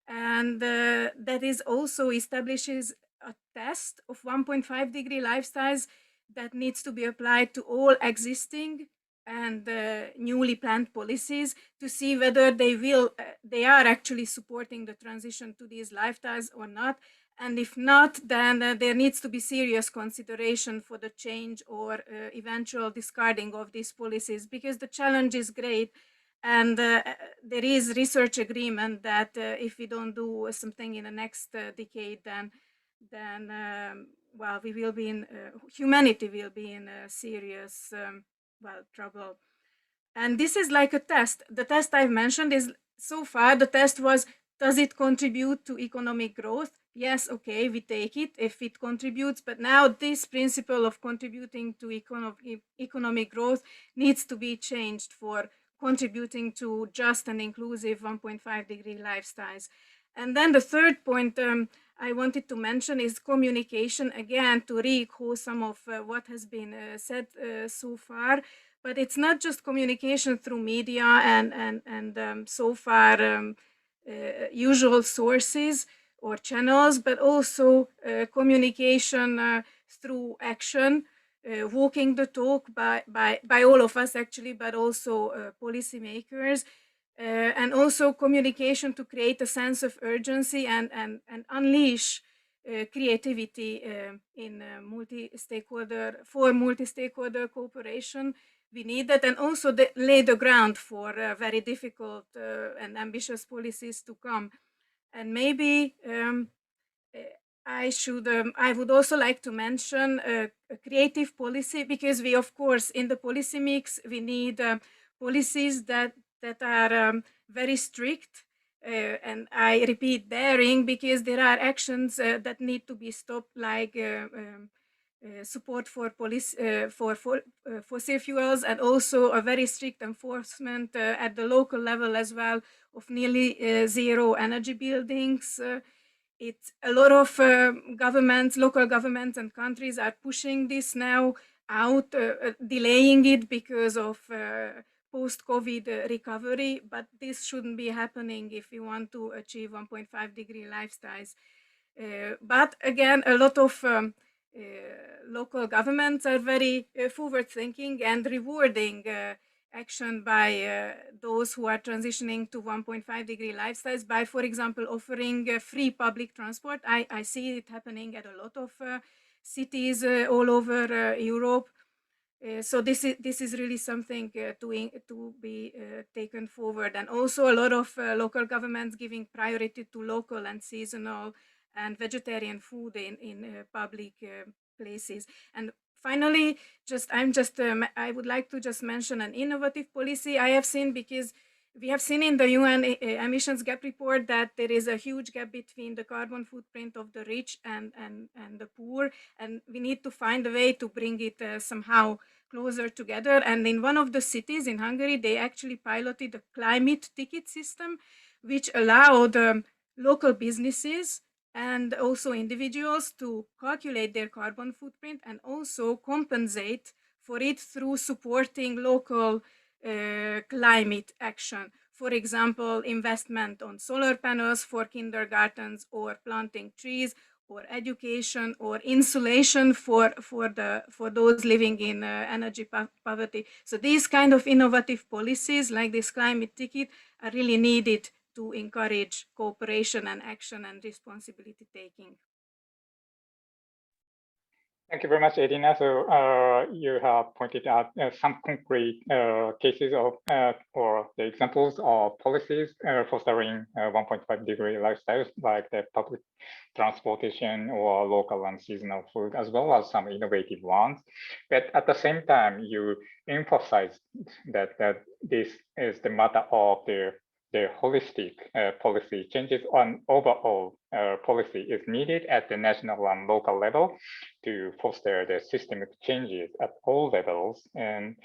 and that is also establishes a test of 1.5-degree lifestyles that needs to be applied to all existing and newly planned policies to see whether they are actually supporting the transition to these lifestyles or not. And if not, then there needs to be serious consideration for the change or eventual discarding of these policies, because the challenge is great. And there is research agreement that if we don't do something in the next decade, then well, we will be in humanity will be in serious well, trouble. And this is like a test. The test I've mentioned is, so far the test was, does it contribute to economic growth? Yes, okay, we take it if it contributes. But now this principle of contributing to economic growth needs to be changed for contributing to just and inclusive 1.5-degree lifestyles. And then the third point I wanted to mention is communication, again, to re-echo some of what has been said so far. But it's not just communication through media and so far usual sources or channels, but also communication through action, walking the talk by all of us actually, but also policymakers. And also communication to create a sense of urgency and unleash creativity in multi-stakeholder cooperation. We need that, and also lay the ground for very difficult and ambitious policies to come. And maybe I would also like to mention a creative policy, because we, of course, in the policy mix, we need policies that are very strict, and I repeat, daring, because there are actions that need to be stopped, like support for fossil fuels, and also a very strict enforcement at the local level as well of nearly zero energy buildings. It's a lot of governments, local governments and countries are pushing this now out, delaying it because of post-COVID recovery, but this shouldn't be happening if we want to achieve 1.5-degree lifestyles. But again, a lot of local governments are very forward-thinking and rewarding action by those who are transitioning to 1.5-degree lifestyles by, for example, offering free public transport. I see it happening at a lot of cities all over Europe. So this is really something to be taken forward, and also a lot of local governments giving priority to local and seasonal and vegetarian food in public places. And finally, I would like to just mention an innovative policy I have seen, because we have seen in the UN emissions gap report that there is a huge gap between the carbon footprint of the rich and the poor, and we need to find a way to bring it somehow closer together. And in one of the cities in Hungary, they actually piloted a climate ticket system, which allowed local businesses and also individuals to calculate their carbon footprint and also compensate for it through supporting local climate action. For example, investment on solar panels for kindergartens, or planting trees, or education, or insulation for those living in energy poverty. So these kind of innovative policies like this climate ticket are really needed to encourage cooperation and action and responsibility taking. Thank you very much, Edina. So you have pointed out some concrete cases of or the examples of policies fostering 1.5-degree lifestyles, like the public transportation or local and seasonal food, as well as some innovative ones. But at the same time, you emphasize that this is the matter of the holistic policy changes. On overall policy is needed at the national and local level to foster the systemic changes at all levels. And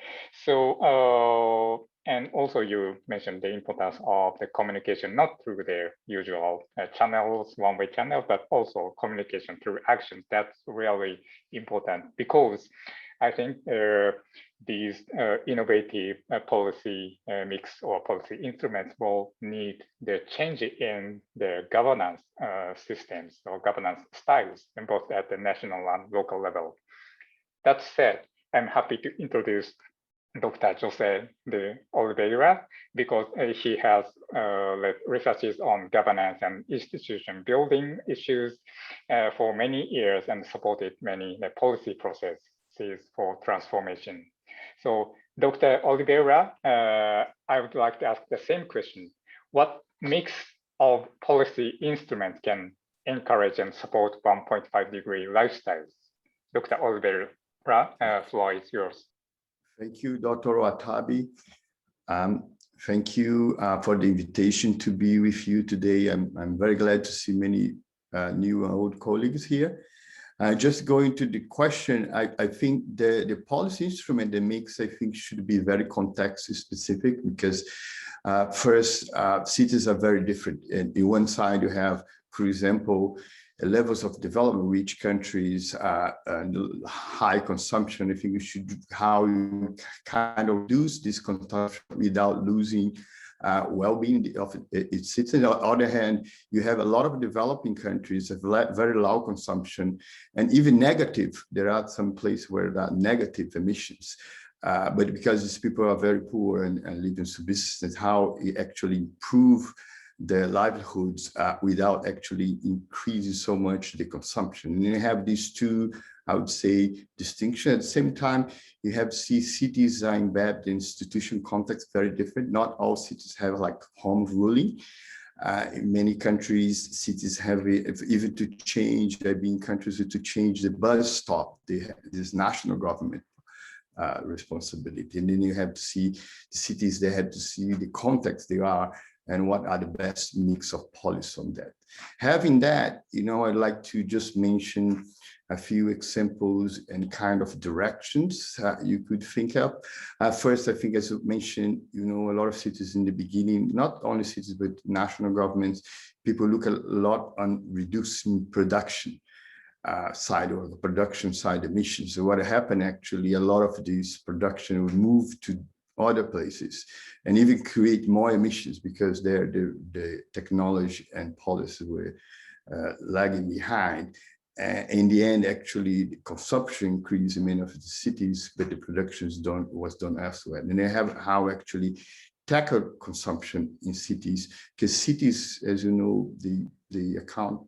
so, and also you mentioned the importance of the communication, not through the usual channels, one-way channels, but also communication through actions. That's really important, because I think these innovative policy mix or policy instruments will need the change in the governance systems or governance styles, in both at the national and local level. That said, I'm happy to introduce Dr. Jose de Oliveira, because he has led researches on governance and institution building issues for many years and supported many policy processes for transformation. So Dr. Oliveira, I would like to ask the same question. What mix of policy instruments can encourage and support 1.5-degree lifestyles? Dr. Oliveira, floor is yours. Thank you, Dr. Watabe. Thank you for the invitation to be with you today. I'm very glad to see many new and old colleagues here. Just going to the question, I think the policy instrument, the mix, I think should be very context specific, because first, cities are very different. And in one side you have, for example, levels of development, rich countries, high consumption. I think you should, how you kind of reduce this consumption without losing well-being of its citizens. On the other hand, you have a lot of developing countries of very low consumption and even negative. There are some places where there are negative emissions. But because these people are very poor and live in subsistence, how you actually improve their livelihoods without actually increasing so much the consumption. And you have these two, I would say, distinctions. At the same time, you have cities are embedded in institution context very different. Not all cities have like home ruling. In many countries, cities have even to change, there have been countries to change the bus stop. This national government responsibility. And then you have to see the cities, they have to see the context they are and what are the best mix of policy on that. Having that, I'd like to just mention a few examples and kind of directions you could think of. First, I think, as I mentioned, a lot of cities in the beginning, not only cities, but national governments, people look a lot on reducing production side or the production side emissions. So what happened actually, a lot of these production would move to other places and even create more emissions because the technology and policy were lagging behind. In the end, actually, the consumption increased in many of the cities, but the production was done elsewhere. And they have how actually tackle consumption in cities, because cities, as you know, they account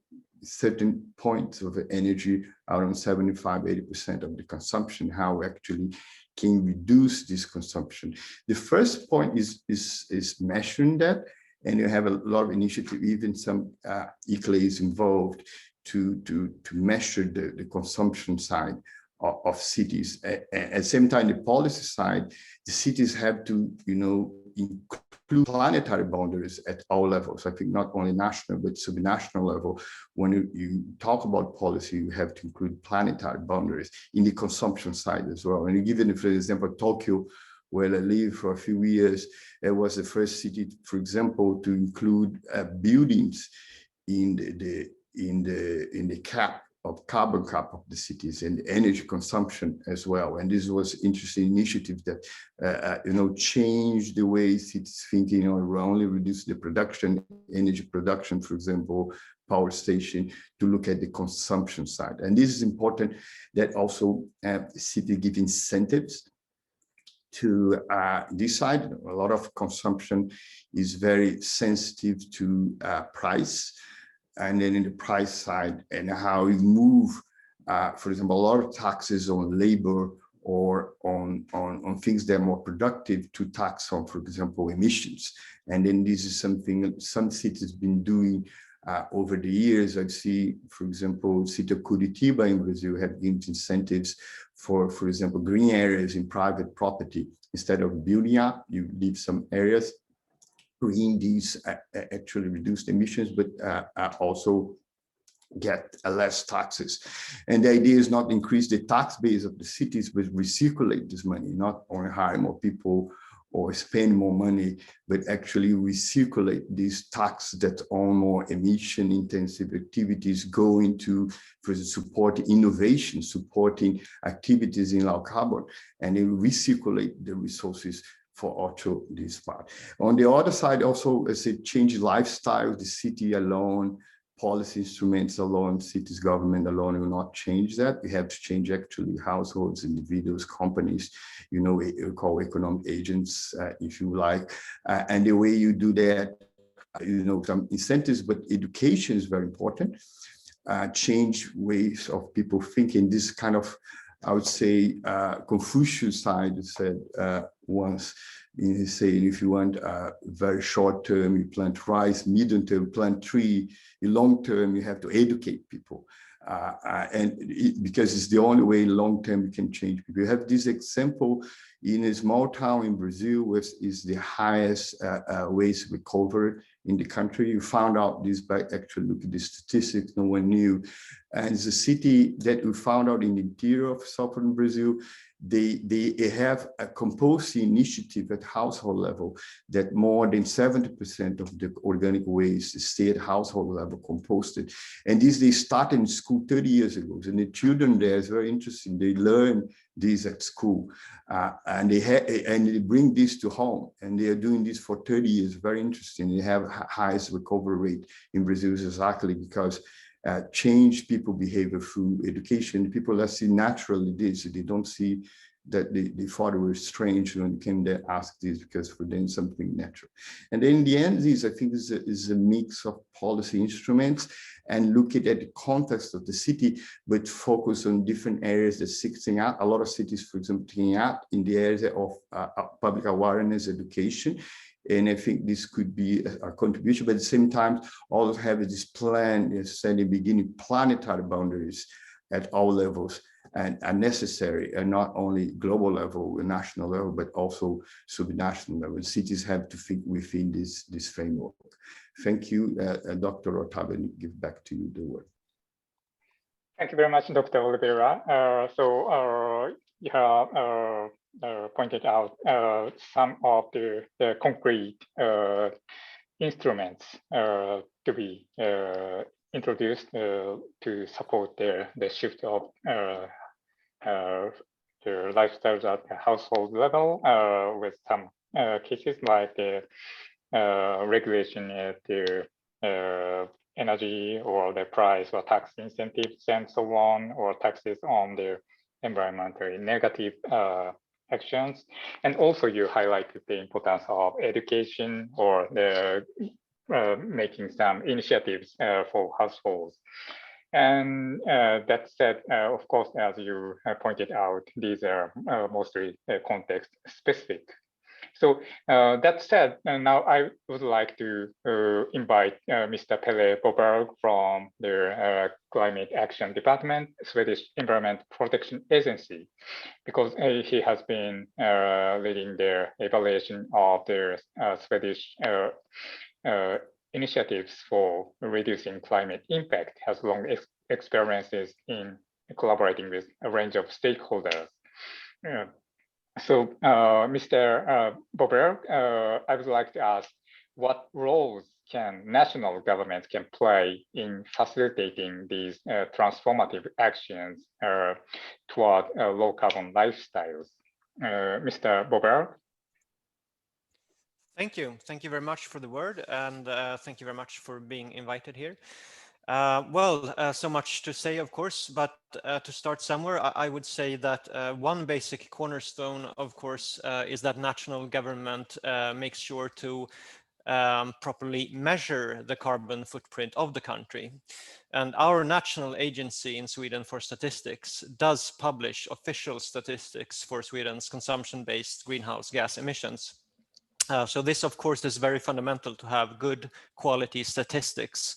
certain points of energy, around 75–80% of the consumption, how actually can reduce this consumption. The first point is measuring that, and you have a lot of initiative, even some ICLEs involved to measure the consumption side of cities. At the same time, the policy side, the cities have to, planetary boundaries at all levels. I think not only national, but subnational level. When you talk about policy, you have to include planetary boundaries in the consumption side as well. And given, for example, Tokyo, where I lived for a few years, it was the first city, for example, to include buildings in the cap of carbon cap of the cities and energy consumption as well. And this was interesting initiative that changed the way cities thinking, only reduce the production, energy production, for example, power station, to look at the consumption side. And this is important that also the city give incentives to decide. A lot of consumption is very sensitive to price. And then in the price side and how we move, for example, a lot of taxes on labor or on things that are more productive to tax on, for example, emissions. And then this is something some cities been doing over the years. I see, for example, city of Curitiba in Brazil have given incentives for example, green areas in private property. Instead of building up, you leave some areas. Green, these actually reduce emissions, but also get less taxes. And the idea is not increase the tax base of the cities, but recirculate this money, not only hire more people or spend more money, but actually recirculate these taxes that own more emission intensive activities go into, for support innovation, supporting activities in low carbon, and then recirculate the resources for also this part. On the other side, also, as it change lifestyle, the city alone, policy instruments alone, cities, government alone will not change that. We have to change actually households, individuals, companies, we call economic agents, if you like. And the way you do that, some incentives, but education is very important. Change ways of people thinking. This kind of, I would say, Confucius side said once, he said, if you want very short term, you plant rice, medium term, plant tree, in long term, you have to educate people. Because it's the only way long term you can change people. You have this example in a small town in Brazil, which is the highest waste recovery in the country. You found out this by actually looking at the statistics, no one knew. And it's a city that we found out in the interior of southern Brazil. They have a composting initiative at household level that more than 70% of the organic waste stay at household level composted. And this they started in school 30 years ago. And the children there is very interesting. They learn this at school and they bring this to home, and they are doing this for 30 years. Very interesting. They have highest recovery rate in Brazil exactly because change people behavior through education. People that see naturally this, they don't see that they thought it was strange when they came there ask this, because for them something natural. And then in the end, this I think is a mix of policy instruments and looking at the context of the city, but focus on different areas that seeking out. A lot of cities, for example, taking out in the area of public awareness, education. And I think this could be a contribution, but at the same time, also have this plan, as I said in the beginning, planetary boundaries at all levels and are necessary, and not only global level, national level, but also subnational level. Cities have to think within this framework. Thank you, Dr. Otávio. Give back to you the word. Thank you very much, Dr. Oliveira. You have pointed out some of the concrete instruments to be introduced to support the shift of their lifestyles at the household level, with some cases like the regulation at the energy or the price or tax incentives and so on, or taxes on the environmentally negative actions. And also you highlighted the importance of education or the making some initiatives for households. And that said, of course, as you pointed out, these are mostly context specific. So that said, now I would like to invite Mr. Pelle Boberg from the Climate Action Department, Swedish Environment Protection Agency, because he has been leading their evaluation of their Swedish initiatives for reducing climate impact, has long experiences in collaborating with a range of stakeholders. So, Mr. Boberg, I would like to ask, what roles can national governments can play in facilitating these transformative actions toward low carbon lifestyles? Mr. Boberg? Thank you. Thank you very much for the word, and thank you very much for being invited here. So much to say, of course, but to start somewhere, I would say that one basic cornerstone, of course, is that national government makes sure to properly measure the carbon footprint of the country. And our national agency in Sweden for statistics does publish official statistics for Sweden's consumption-based greenhouse gas emissions. So this, of course, is very fundamental to have good quality statistics.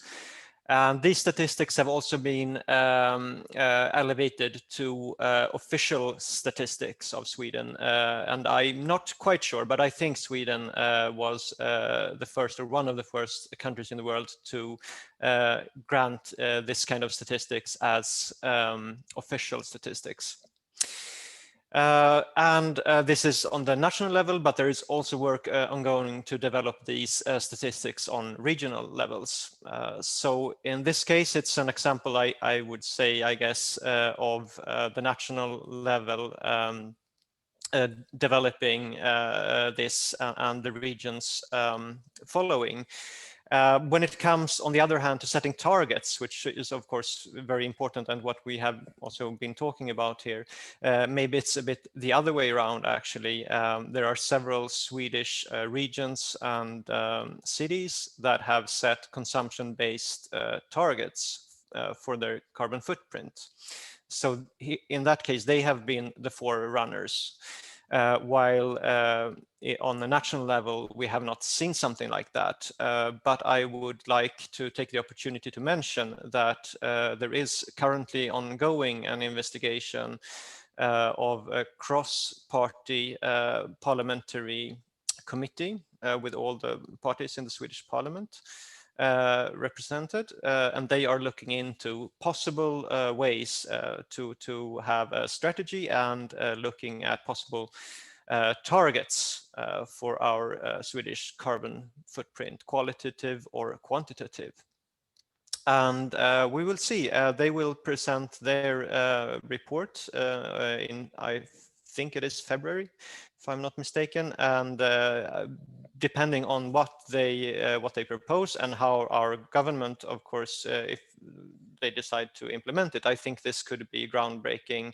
And these statistics have also been elevated to official statistics of Sweden. And I'm not quite sure, but I think Sweden was the first or one of the first countries in the world to grant this kind of statistics as official statistics. This is on the national level, but there is also work ongoing to develop these statistics on regional levels. So in this case, it's an example, I would say, I guess, of the national level developing this and the regions following. When it comes, on the other hand, to setting targets, which is, of course, very important and what we have also been talking about here, maybe it's a bit the other way around, actually. There are several Swedish regions and cities that have set consumption-based targets for their carbon footprint. So in that case, they have been the forerunners. While on the national level, we have not seen something like that. But I would like to take the opportunity to mention that there is currently ongoing an investigation of a cross-party parliamentary committee with all the parties in the Swedish parliament represented, and they are looking into possible ways to have a strategy and looking at possible targets for our Swedish carbon footprint, qualitative or quantitative. And we will see. They will present their report in, I think it is February, if I'm not mistaken, and depending on what they propose and how our government, of course, if they decide to implement it, I think this could be groundbreaking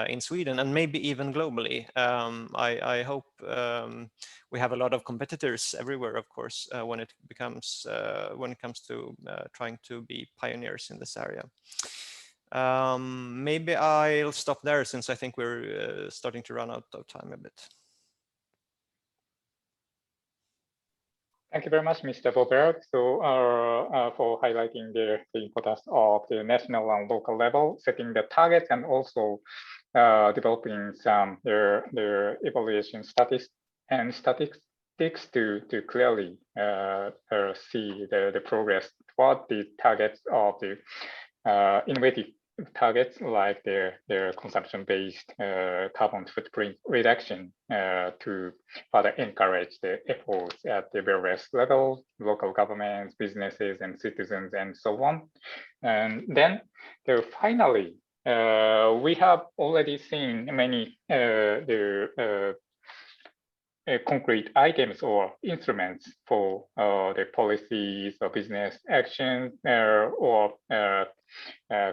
in Sweden and maybe even globally. I hope we have a lot of competitors everywhere, of course, when it comes to trying to be pioneers in this area. Maybe I'll stop there since I think we're starting to run out of time a bit. Thank you very much, Mr. Boberg, so for highlighting the importance of the national and local level, setting the targets, and also developing some their evaluation statistics to clearly see the progress toward the targets of the innovative targets like their consumption-based carbon footprint reduction to further encourage the efforts at the various levels, local governments, businesses, and citizens, and so on. And then finally, we have already seen many concrete items or instruments for the policies or business actions or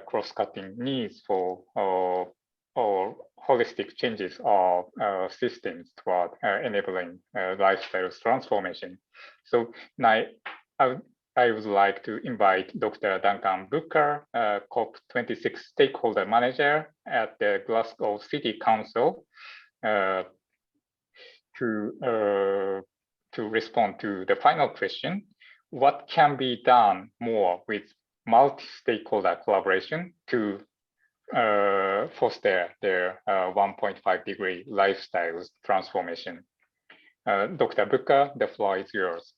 cross-cutting needs for or holistic changes of systems toward enabling lifestyle transformation. So now I would like to invite Dr. Duncan Bruca, COP26 stakeholder manager at the Glasgow City Council, to respond to the final question, what can be done more with multi-stakeholder collaboration to foster their 1.5-degree lifestyle transformation? Dr. Bruca, the floor is yours.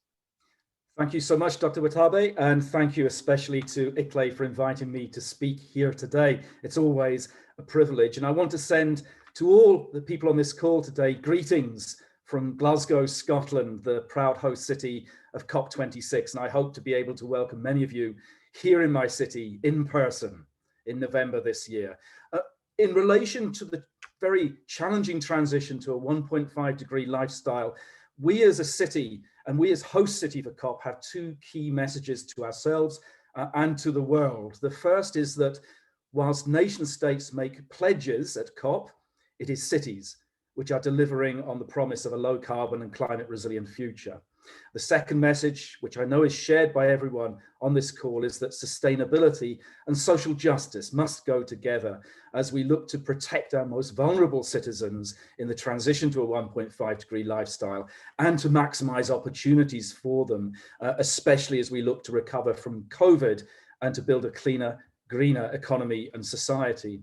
Thank you so much, Dr. Watabe, and thank you especially to ICLEI for inviting me to speak here today. It's always a privilege, and I want to send to all the people on this call today greetings from Glasgow, Scotland, the proud host city of COP26, and I hope to be able to welcome many of you here in my city in person in November this year. In relation to the very challenging transition to a 1.5-degree lifestyle, we as a city and we as host city for COP have two key messages to ourselves and to the world. The first is that whilst nation states make pledges at COP, it is cities which are delivering on the promise of a low carbon and climate resilient future. The second message, which I know is shared by everyone on this call, is that sustainability and social justice must go together as we look to protect our most vulnerable citizens in the transition to a 1.5-degree lifestyle and to maximize opportunities for them, especially as we look to recover from COVID and to build a cleaner, greener economy and society.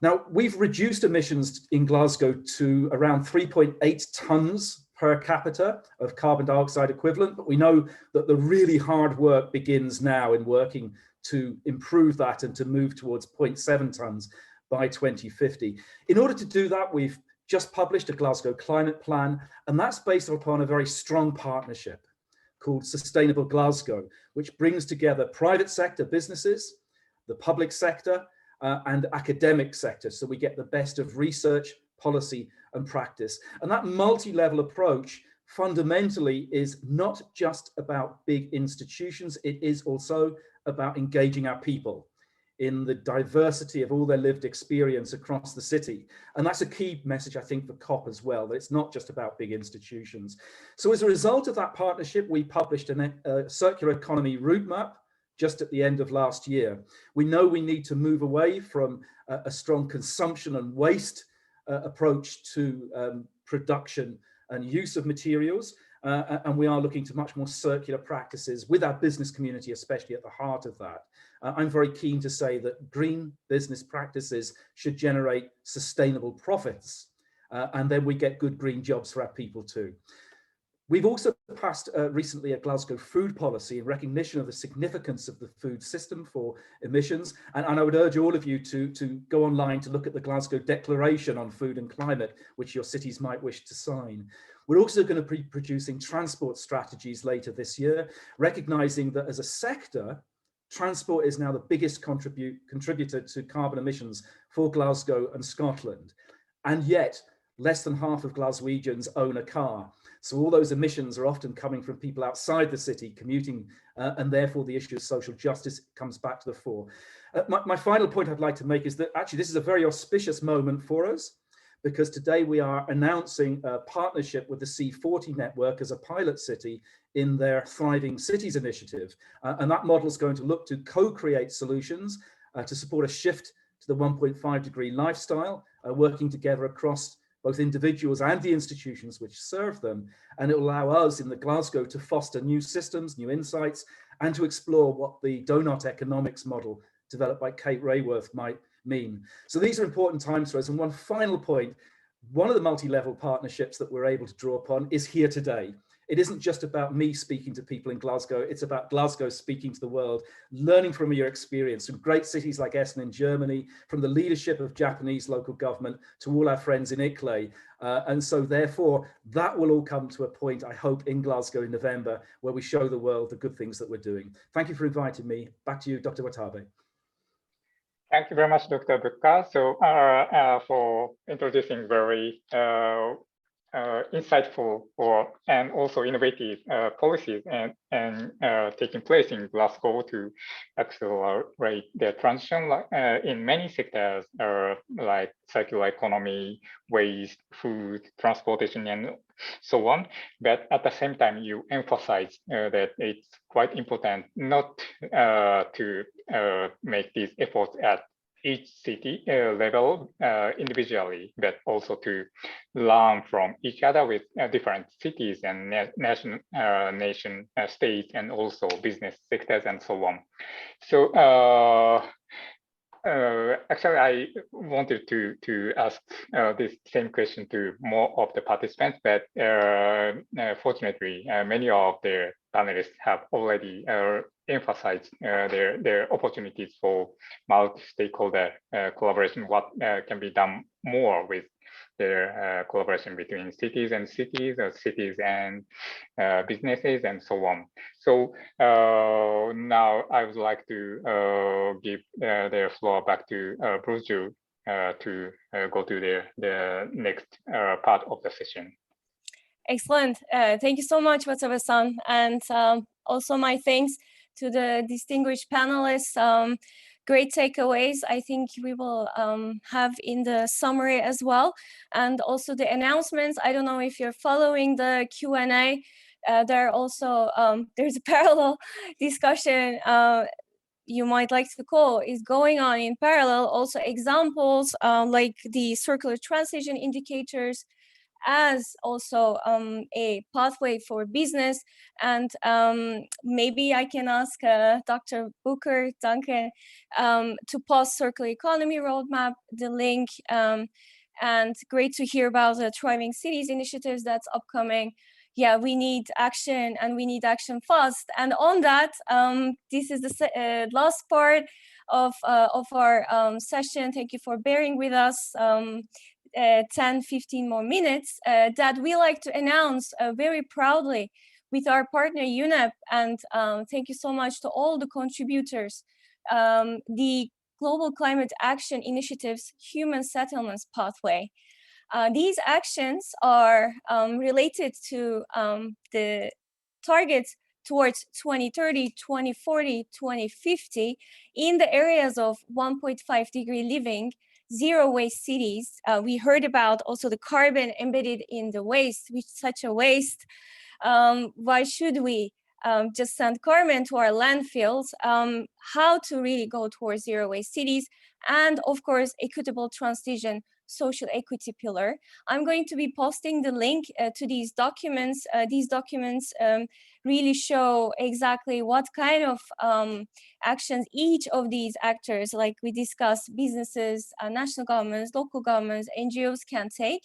Now, we've reduced emissions in Glasgow to around 3.8 tons per capita of carbon dioxide equivalent, but we know that the really hard work begins now in working to improve that and to move towards 0.7 tons by 2050. In order to do that, we've just published a Glasgow climate plan, and that's based upon a very strong partnership called Sustainable Glasgow, which brings together private sector businesses, the public sector, and academic sector, so we get the best of research, policy and practice. And that multi-level approach fundamentally is not just about big institutions, it is also about engaging our people in the diversity of all their lived experience across the city. And that's a key message, I think, for COP as well, that it's not just about big institutions. So as a result of that partnership, we published a circular economy route map just at the end of last year. We know we need to move away from a strong consumption and waste approach to production and use of materials, and we are looking to much more circular practices with our business community, especially at the heart of that. I'm very keen to say that green business practices should generate sustainable profits, and then we get good green jobs for our people too. We've also passed recently a Glasgow food policy in recognition of the significance of the food system for emissions. And I would urge all of you to go online to look at the Glasgow Declaration on Food and Climate, which your cities might wish to sign. We're also going to be producing transport strategies later this year, recognizing that as a sector, transport is now the biggest contributor to carbon emissions for Glasgow and Scotland. And yet, less than half of Glaswegians own a car. So all those emissions are often coming from people outside the city commuting, and therefore the issue of social justice comes back to the fore. My final point I'd like to make is that actually this is a very auspicious moment for us, because today we are announcing a partnership with the C40 network as a pilot city in their Thriving Cities initiative. And that model is going to look to co-create solutions to support a shift to the 1.5-degree lifestyle, working together across both individuals and the institutions which serve them. And it will allow us in the Glasgow to foster new systems, new insights, and to explore what the donut economics model developed by Kate Rayworth might mean. So these are important times for us. And one final point, one of the multi-level partnerships that we're able to draw upon is here today. It isn't just about me speaking to people in Glasgow, it's about Glasgow speaking to the world, learning from your experience from great cities like Essen in Germany, from the leadership of Japanese local government to all our friends in ICLEI. And so therefore, that will all come to a point, I hope, in Glasgow in November, where we show the world the good things that we're doing. Thank you for inviting me. Back to you, Dr. Watabe. Thank you very much, Dr. Bruca. So for introducing very insightful and also innovative policies and taking place in Glasgow to accelerate the transition in many sectors like circular economy, waste, food, transportation, and so on. But at the same time, you emphasize that it's quite important not to make these efforts at each city level individually, but also to learn from each other with different cities and nation states, and also business sectors and so on. So actually, I wanted to ask this same question to more of the participants, but fortunately, many of the panelists have already emphasized their opportunities for multi-stakeholder collaboration, what can be done more with their collaboration between cities and cities, or cities and businesses, and so on. So now I would like to give their floor back to Bruce to go to the next part of the session. Excellent. Thank you so much, Watabe-san. And also my thanks to the distinguished panelists. Great takeaways, I think we will have in the summary as well. And also the announcements. I don't know if you're following the Q&A. There are also, there's a parallel discussion you might like to call is going on in parallel. Also examples like the circular transition indicators, as also a pathway for business. And maybe I can ask Dr. Booker, Duncan, to post circular economy roadmap, the link, and great to hear about the Thriving Cities initiatives that's upcoming. Yeah, we need action, and we need action fast. And on that, this is the last part of our session. Thank you for bearing with us. 10-15 more minutes that we like to announce very proudly with our partner UNEP, and thank you so much to all the contributors. The Global Climate Action Initiative's Human Settlements Pathway. These actions are related to the targets towards 2030, 2040, 2050 in the areas of 1.5 degree living, zero waste cities. We heard about also the carbon embedded in the waste, with such a waste. Why should we just send carbon to our landfills? How to really go towards zero waste cities, and of course, equitable transition, social equity pillar. I'm going to be posting the link to these documents. These documents really show exactly what kind of actions each of these actors, like we discussed, businesses, national governments, local governments, NGOs can take.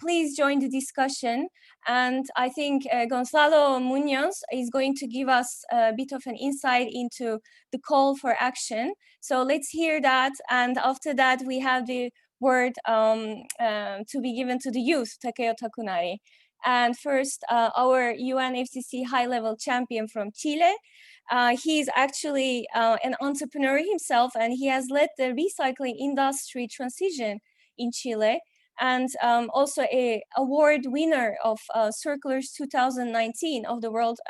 Please join the discussion. And I think Gonzalo Munoz is going to give us a bit of an insight into the call for action. So let's hear that. And after that, we have the word to be given to the youth, Takeo Takunari. And first, our UNFCCC high-level champion from Chile. He's actually an entrepreneur himself, and he has led the recycling industry transition in Chile, and also an award winner of Circulars 2019 of the World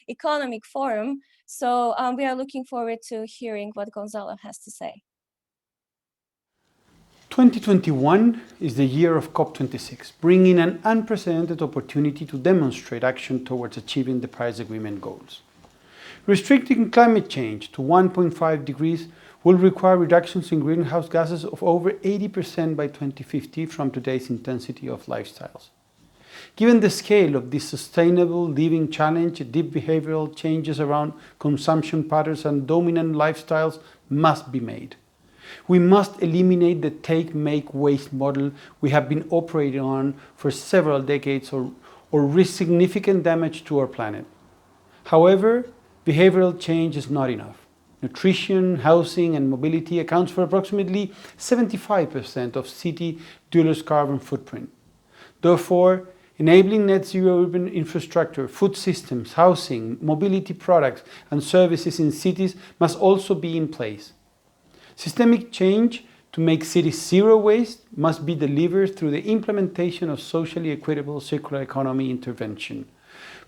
Economic Forum. So we are looking forward to hearing what Gonzalo has to say. 2021 is the year of COP26, bringing an unprecedented opportunity to demonstrate action towards achieving the Paris Agreement goals. Restricting climate change to 1.5 degrees will require reductions in greenhouse gases of over 80% by 2050 from today's intensity of lifestyles. Given the scale of this sustainable living challenge, deep behavioral changes around consumption patterns and dominant lifestyles must be made. We must eliminate the take, make, waste model we have been operating on for several decades or risk significant damage to our planet. However, behavioral change is not enough. Nutrition, housing, and mobility accounts for approximately 75% of city dwellers' carbon footprint. Therefore, enabling net zero urban infrastructure, food systems, housing, mobility products, and services in cities must also be in place. Systemic change to make cities zero waste must be delivered through the implementation of socially equitable circular economy intervention.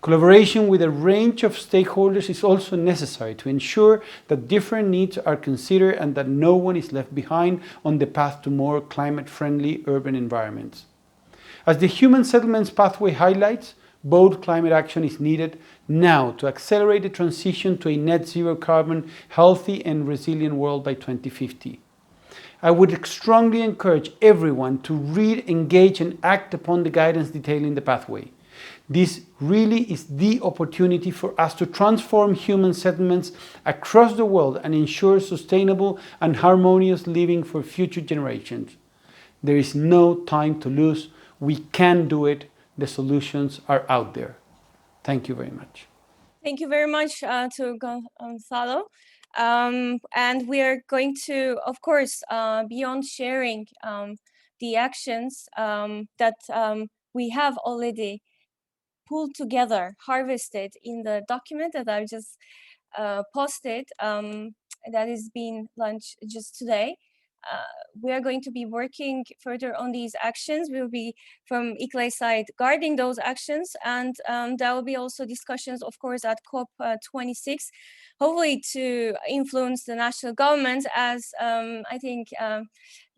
Collaboration with a range of stakeholders is also necessary to ensure that different needs are considered and that no one is left behind on the path to more climate-friendly urban environments. As the Human Settlements Pathway highlights, bold climate action is needed now to accelerate the transition to a net zero carbon, healthy and resilient world by 2050. I would strongly encourage everyone to read, engage, and act upon the guidance detailing the pathway. This really is the opportunity for us to transform human settlements across the world and ensure sustainable and harmonious living for future generations. There is no time to lose. We can do it. The solutions are out there. Thank you very much. Thank you very much to Gonzalo. And we are going to, of course, beyond sharing the actions that we have already pulled together, harvested in the document that I've just posted, that is being launched just today. We are going to be working further on these actions. We'll be from ICLEI side guarding those actions, and there will be also discussions, of course, at COP26, hopefully to influence the national governments, as I think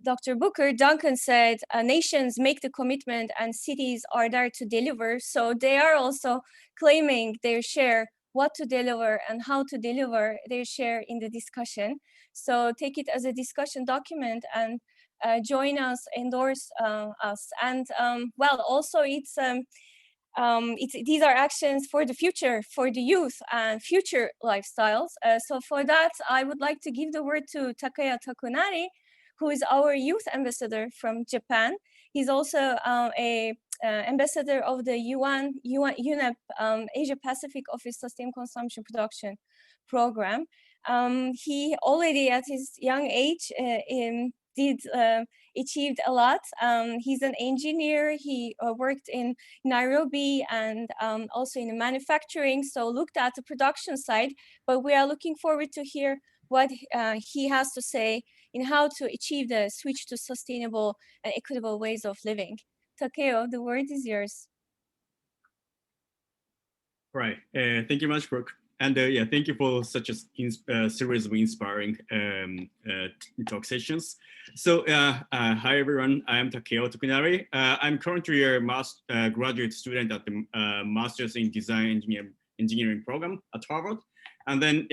Dr. Duncan said, nations make the commitment and cities are there to deliver. So they are also claiming their share, what to deliver and how to deliver their share in the discussion. So take it as a discussion document and join us, endorse us. And well, also it's these are actions for the future, for the youth and future lifestyles. So for that, I would like to give the word to Takaya Takunari, who is our youth ambassador from Japan. He's also a ambassador of the UNEP Asia Pacific Office Sustained Consumption Production Program. He already at his young age achieved a lot. He's an engineer. He worked in Nairobi and also in manufacturing, so looked at the production side, but we are looking forward to hear what he has to say in how to achieve the switch to sustainable and equitable ways of living. Takeo, the word is yours. Right. Thank you much, Brooke. And yeah, thank you for such a series of inspiring talk sessions. So hi, everyone. I am Takeo Tokunari. I'm currently a graduate student at the Master's in Design Engineering program at Harvard. And then,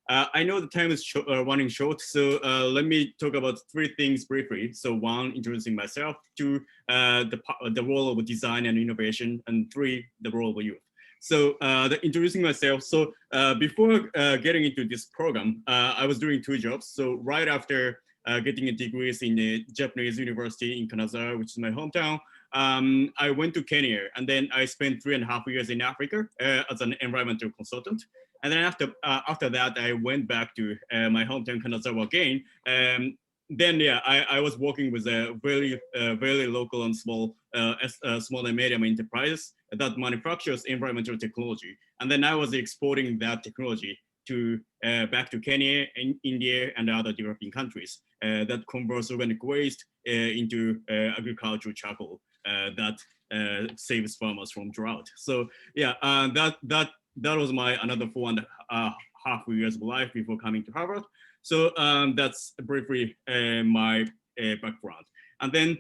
I know the time is running short, so let me talk about 3 things briefly. So 1, introducing myself, 2, the role of design and innovation, and 3, the role of youth. So introducing myself. So before getting into this program, I was doing 2 jobs. So right after getting a degree in a Japanese university in Kanazawa, which is my hometown, I went to Kenya, and then I spent 3.5 years in Africa as an environmental consultant. And then after that, I went back to my hometown Kanazawa again. Then yeah, I was working with a very local and small and medium enterprise that manufactures environmental technology. And then I was exporting that technology to back to Kenya and India and other developing countries that converts organic waste into agricultural charcoal that saves farmers from drought. So yeah, that was my another 4.5 years of life before coming to Harvard. So that's briefly my background. And then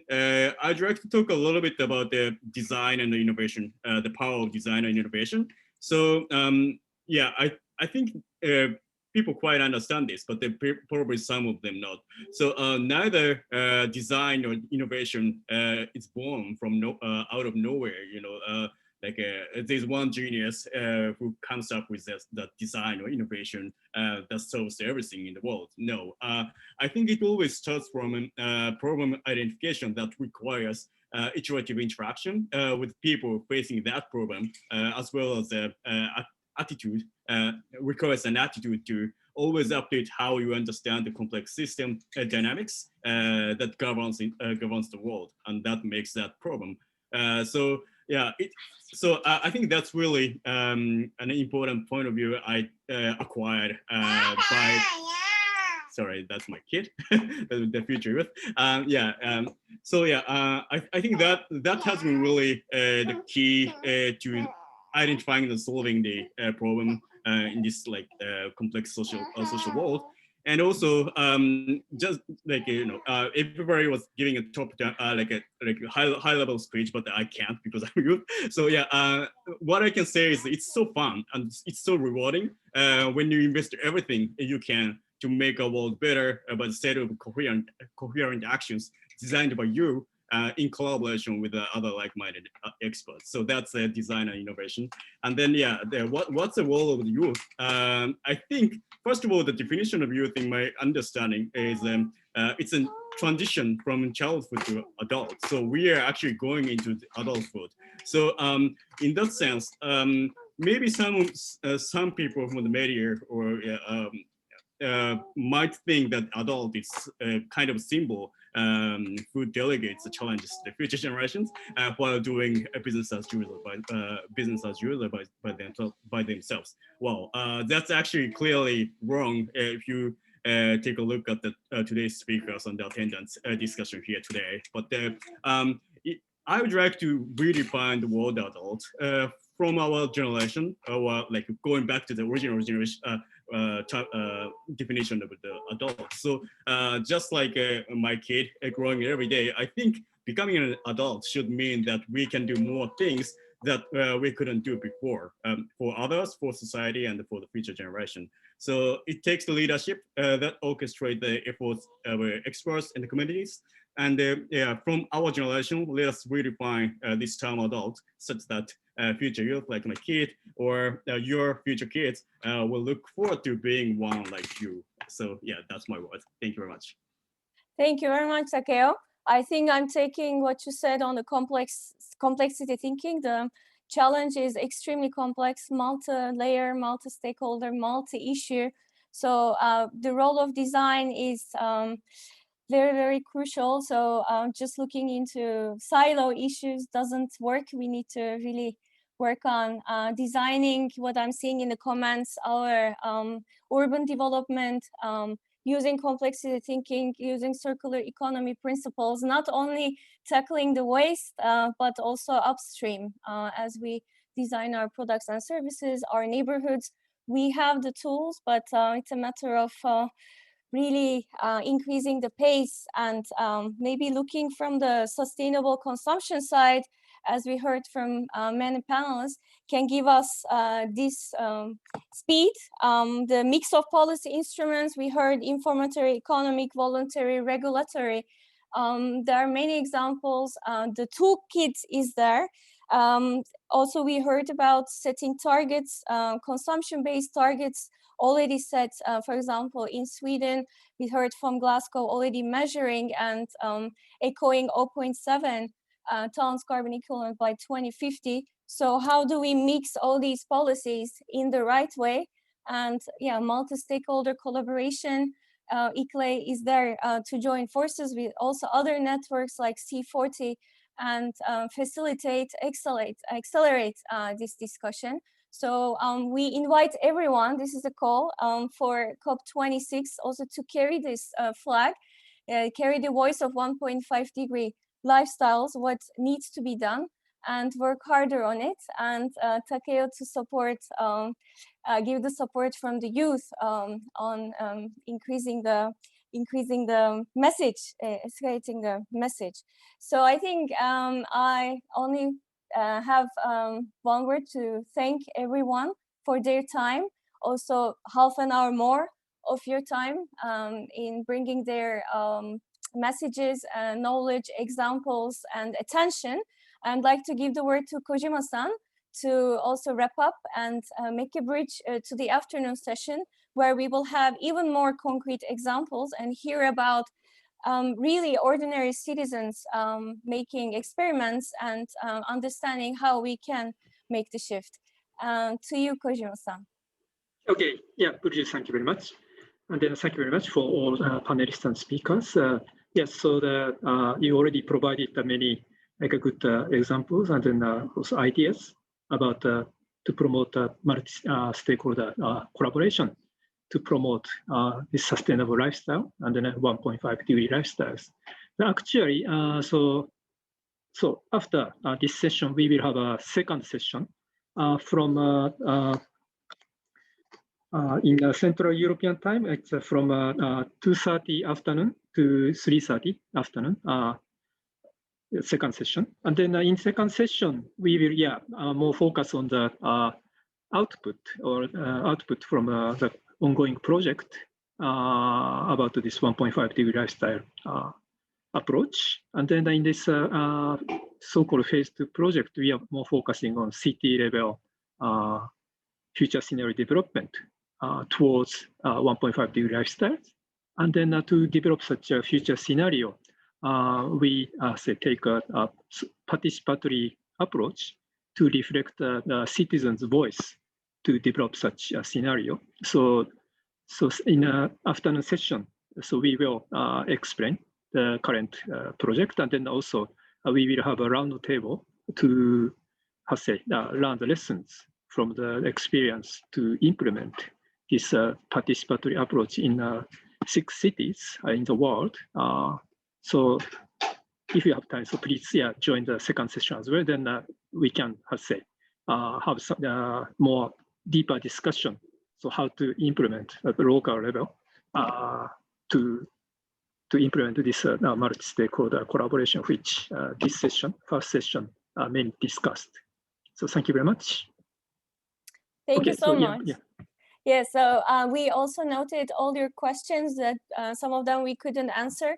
I'd like to talk a little bit about the design and the innovation, the power of design and innovation. So yeah, I think people quite understand this, but probably some of them not. So neither design or innovation is born from out of nowhere, you know. There's one genius who comes up with that design or innovation that solves everything in the world. No, I think it always starts from problem identification that requires iterative interaction with people facing that problem, as well as attitude, requires an attitude to always update how you understand the complex system dynamics that governs the world, and that makes that problem. So yeah, I think that's really an important point of view I acquired by. Sorry, that's my kid, the future youth. So yeah, I think that has been really the key to identifying and solving the problem in this complex social world. And also, just everybody was giving a top down, high level speech, but I can't because I'm youth. So yeah, what I can say is it's so fun and it's so rewarding when you invest everything you can to make a world better, but a set of coherent actions designed by you in collaboration with other like-minded experts. So that's a design and innovation. And then, yeah, what's the role of the youth? I think, first of all, the definition of youth in my understanding is it's a transition from childhood to adult. So we are actually going into adulthood. So in that sense, maybe some people from the media or might think that adult is a kind of symbol who delegates the challenges to the future generations while doing a business as usual by themselves. Well, that's actually clearly wrong if you take a look at the today's speakers and the attendance discussion here today. But I would like to redefine the word adult from our generation, or like going back to the original generation definition of the adult. So just like my kid growing every day, I think becoming an adult should mean that we can do more things that we couldn't do before for others, for society, and for the future generation. So it takes the leadership that orchestrate the efforts of experts and the communities. And yeah, from our generation, let us redefine this term adult such that future youth like my kid or your future kids will look forward to being one like you. So yeah, that's my word. Thank you very much. Thank you very much, Takeo. I think I'm taking what you said on the complexity thinking. The challenge is extremely complex, multi-layer, multi-stakeholder, multi-issue. So the role of design is very, very crucial. So just looking into silo issues doesn't work. We need to really work on designing what I'm seeing in the comments, our urban development, using complexity thinking, using circular economy principles, not only tackling the waste, but also upstream as we design our products and services, our neighborhoods. We have the tools, but it's a matter of really increasing the pace and maybe looking from the sustainable consumption side, as we heard from many panelists, can give us this speed. The mix of policy instruments, we heard informatory, economic, voluntary, regulatory. There are many examples. The toolkit is there. Also, we heard about setting targets, consumption-based targets already set. For example, in Sweden, we heard from Glasgow already measuring and echoing 0.7 tons carbon equivalent by 2050. So how do we mix all these policies in the right way? And yeah, multi-stakeholder collaboration. ICLE is there to join forces with also other networks like C40 and facilitate, accelerate this discussion. So we invite everyone, this is a call for COP26 also to carry this flag, carry the voice of 1.5-degree lifestyles, what needs to be done, and work harder on it. And Takeo to support, give the support from the youth on increasing the message, escalating the message. So I think I only have one word to thank everyone for their time. Also half an hour more of your time in bringing their messages, knowledge, examples, and attention. I'd like to give the word to Kojima-san to also wrap up and make a bridge to the afternoon session, where we will have even more concrete examples and hear about really ordinary citizens making experiments and understanding how we can make the shift. To you, Kojima-san. Okay, yeah, Bruca, thank you very much. And then thank you very much for all panelists and speakers. Yes, so you already provided many good examples and then also ideas about to promote multi-stakeholder collaboration to promote this sustainable lifestyle and then 1.5-degree lifestyles. Actually, so after this session, we will have a second session from in Central European time. It's from 2:30 afternoon to 3:30 afternoon. Second session, and then in second session we will more focus on the output from the ongoing project about this 1.5 degree lifestyle approach. And then in this so-called phase 2 project, we are more focusing on city level future scenario development towards 1.5 degree lifestyles. And then to develop such a future scenario, we take a participatory approach to reflect the citizens' voice to develop such a scenario. So in an afternoon session, so we will explain the current project, and then also we will have a round table to learn the lessons from the experience to implement this participatory approach in 6 cities in the world. So if you have time, so please join the second session as well. Then we can have some more deeper discussion. So how to implement at the local level to implement this multi-stakeholder collaboration, which this session, first session, mainly discussed. So thank you very much. Thank you so much. Yeah, so we also noted all your questions that some of them we couldn't answer.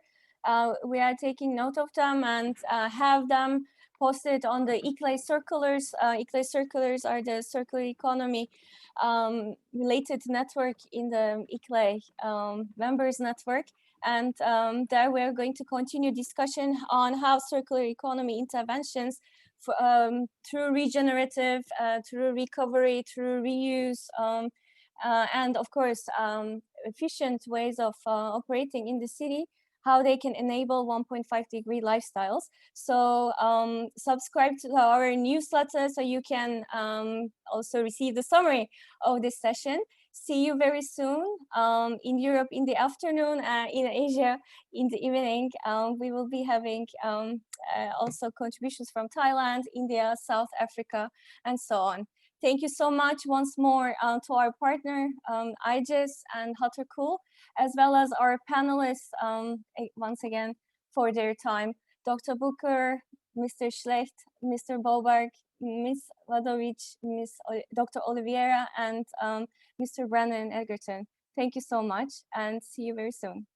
We are taking note of them and have them posted on the ICLEI circulars. ICLEI circulars are the circular economy related network in the ICLEI members network. And there we're going to continue discussion on how circular economy interventions through regenerative, through recovery, through reuse, and of course, efficient ways of operating in the city, how they can enable 1.5 degree lifestyles. So subscribe to our newsletter so you can also receive the summary of this session. See you very soon in Europe in the afternoon, in Asia in the evening. We will be having also contributions from Thailand, India, South Africa, and so on. Thank you so much once more to our partner, IGES and Hattercool, as well as our panelists once again for their time. Dr. Booker, Mr. Schlecht, Mr. Boberg, Ms. Wadovic, Dr. Oliveira, and Mr. Brennan Egerton. Thank you so much and see you very soon.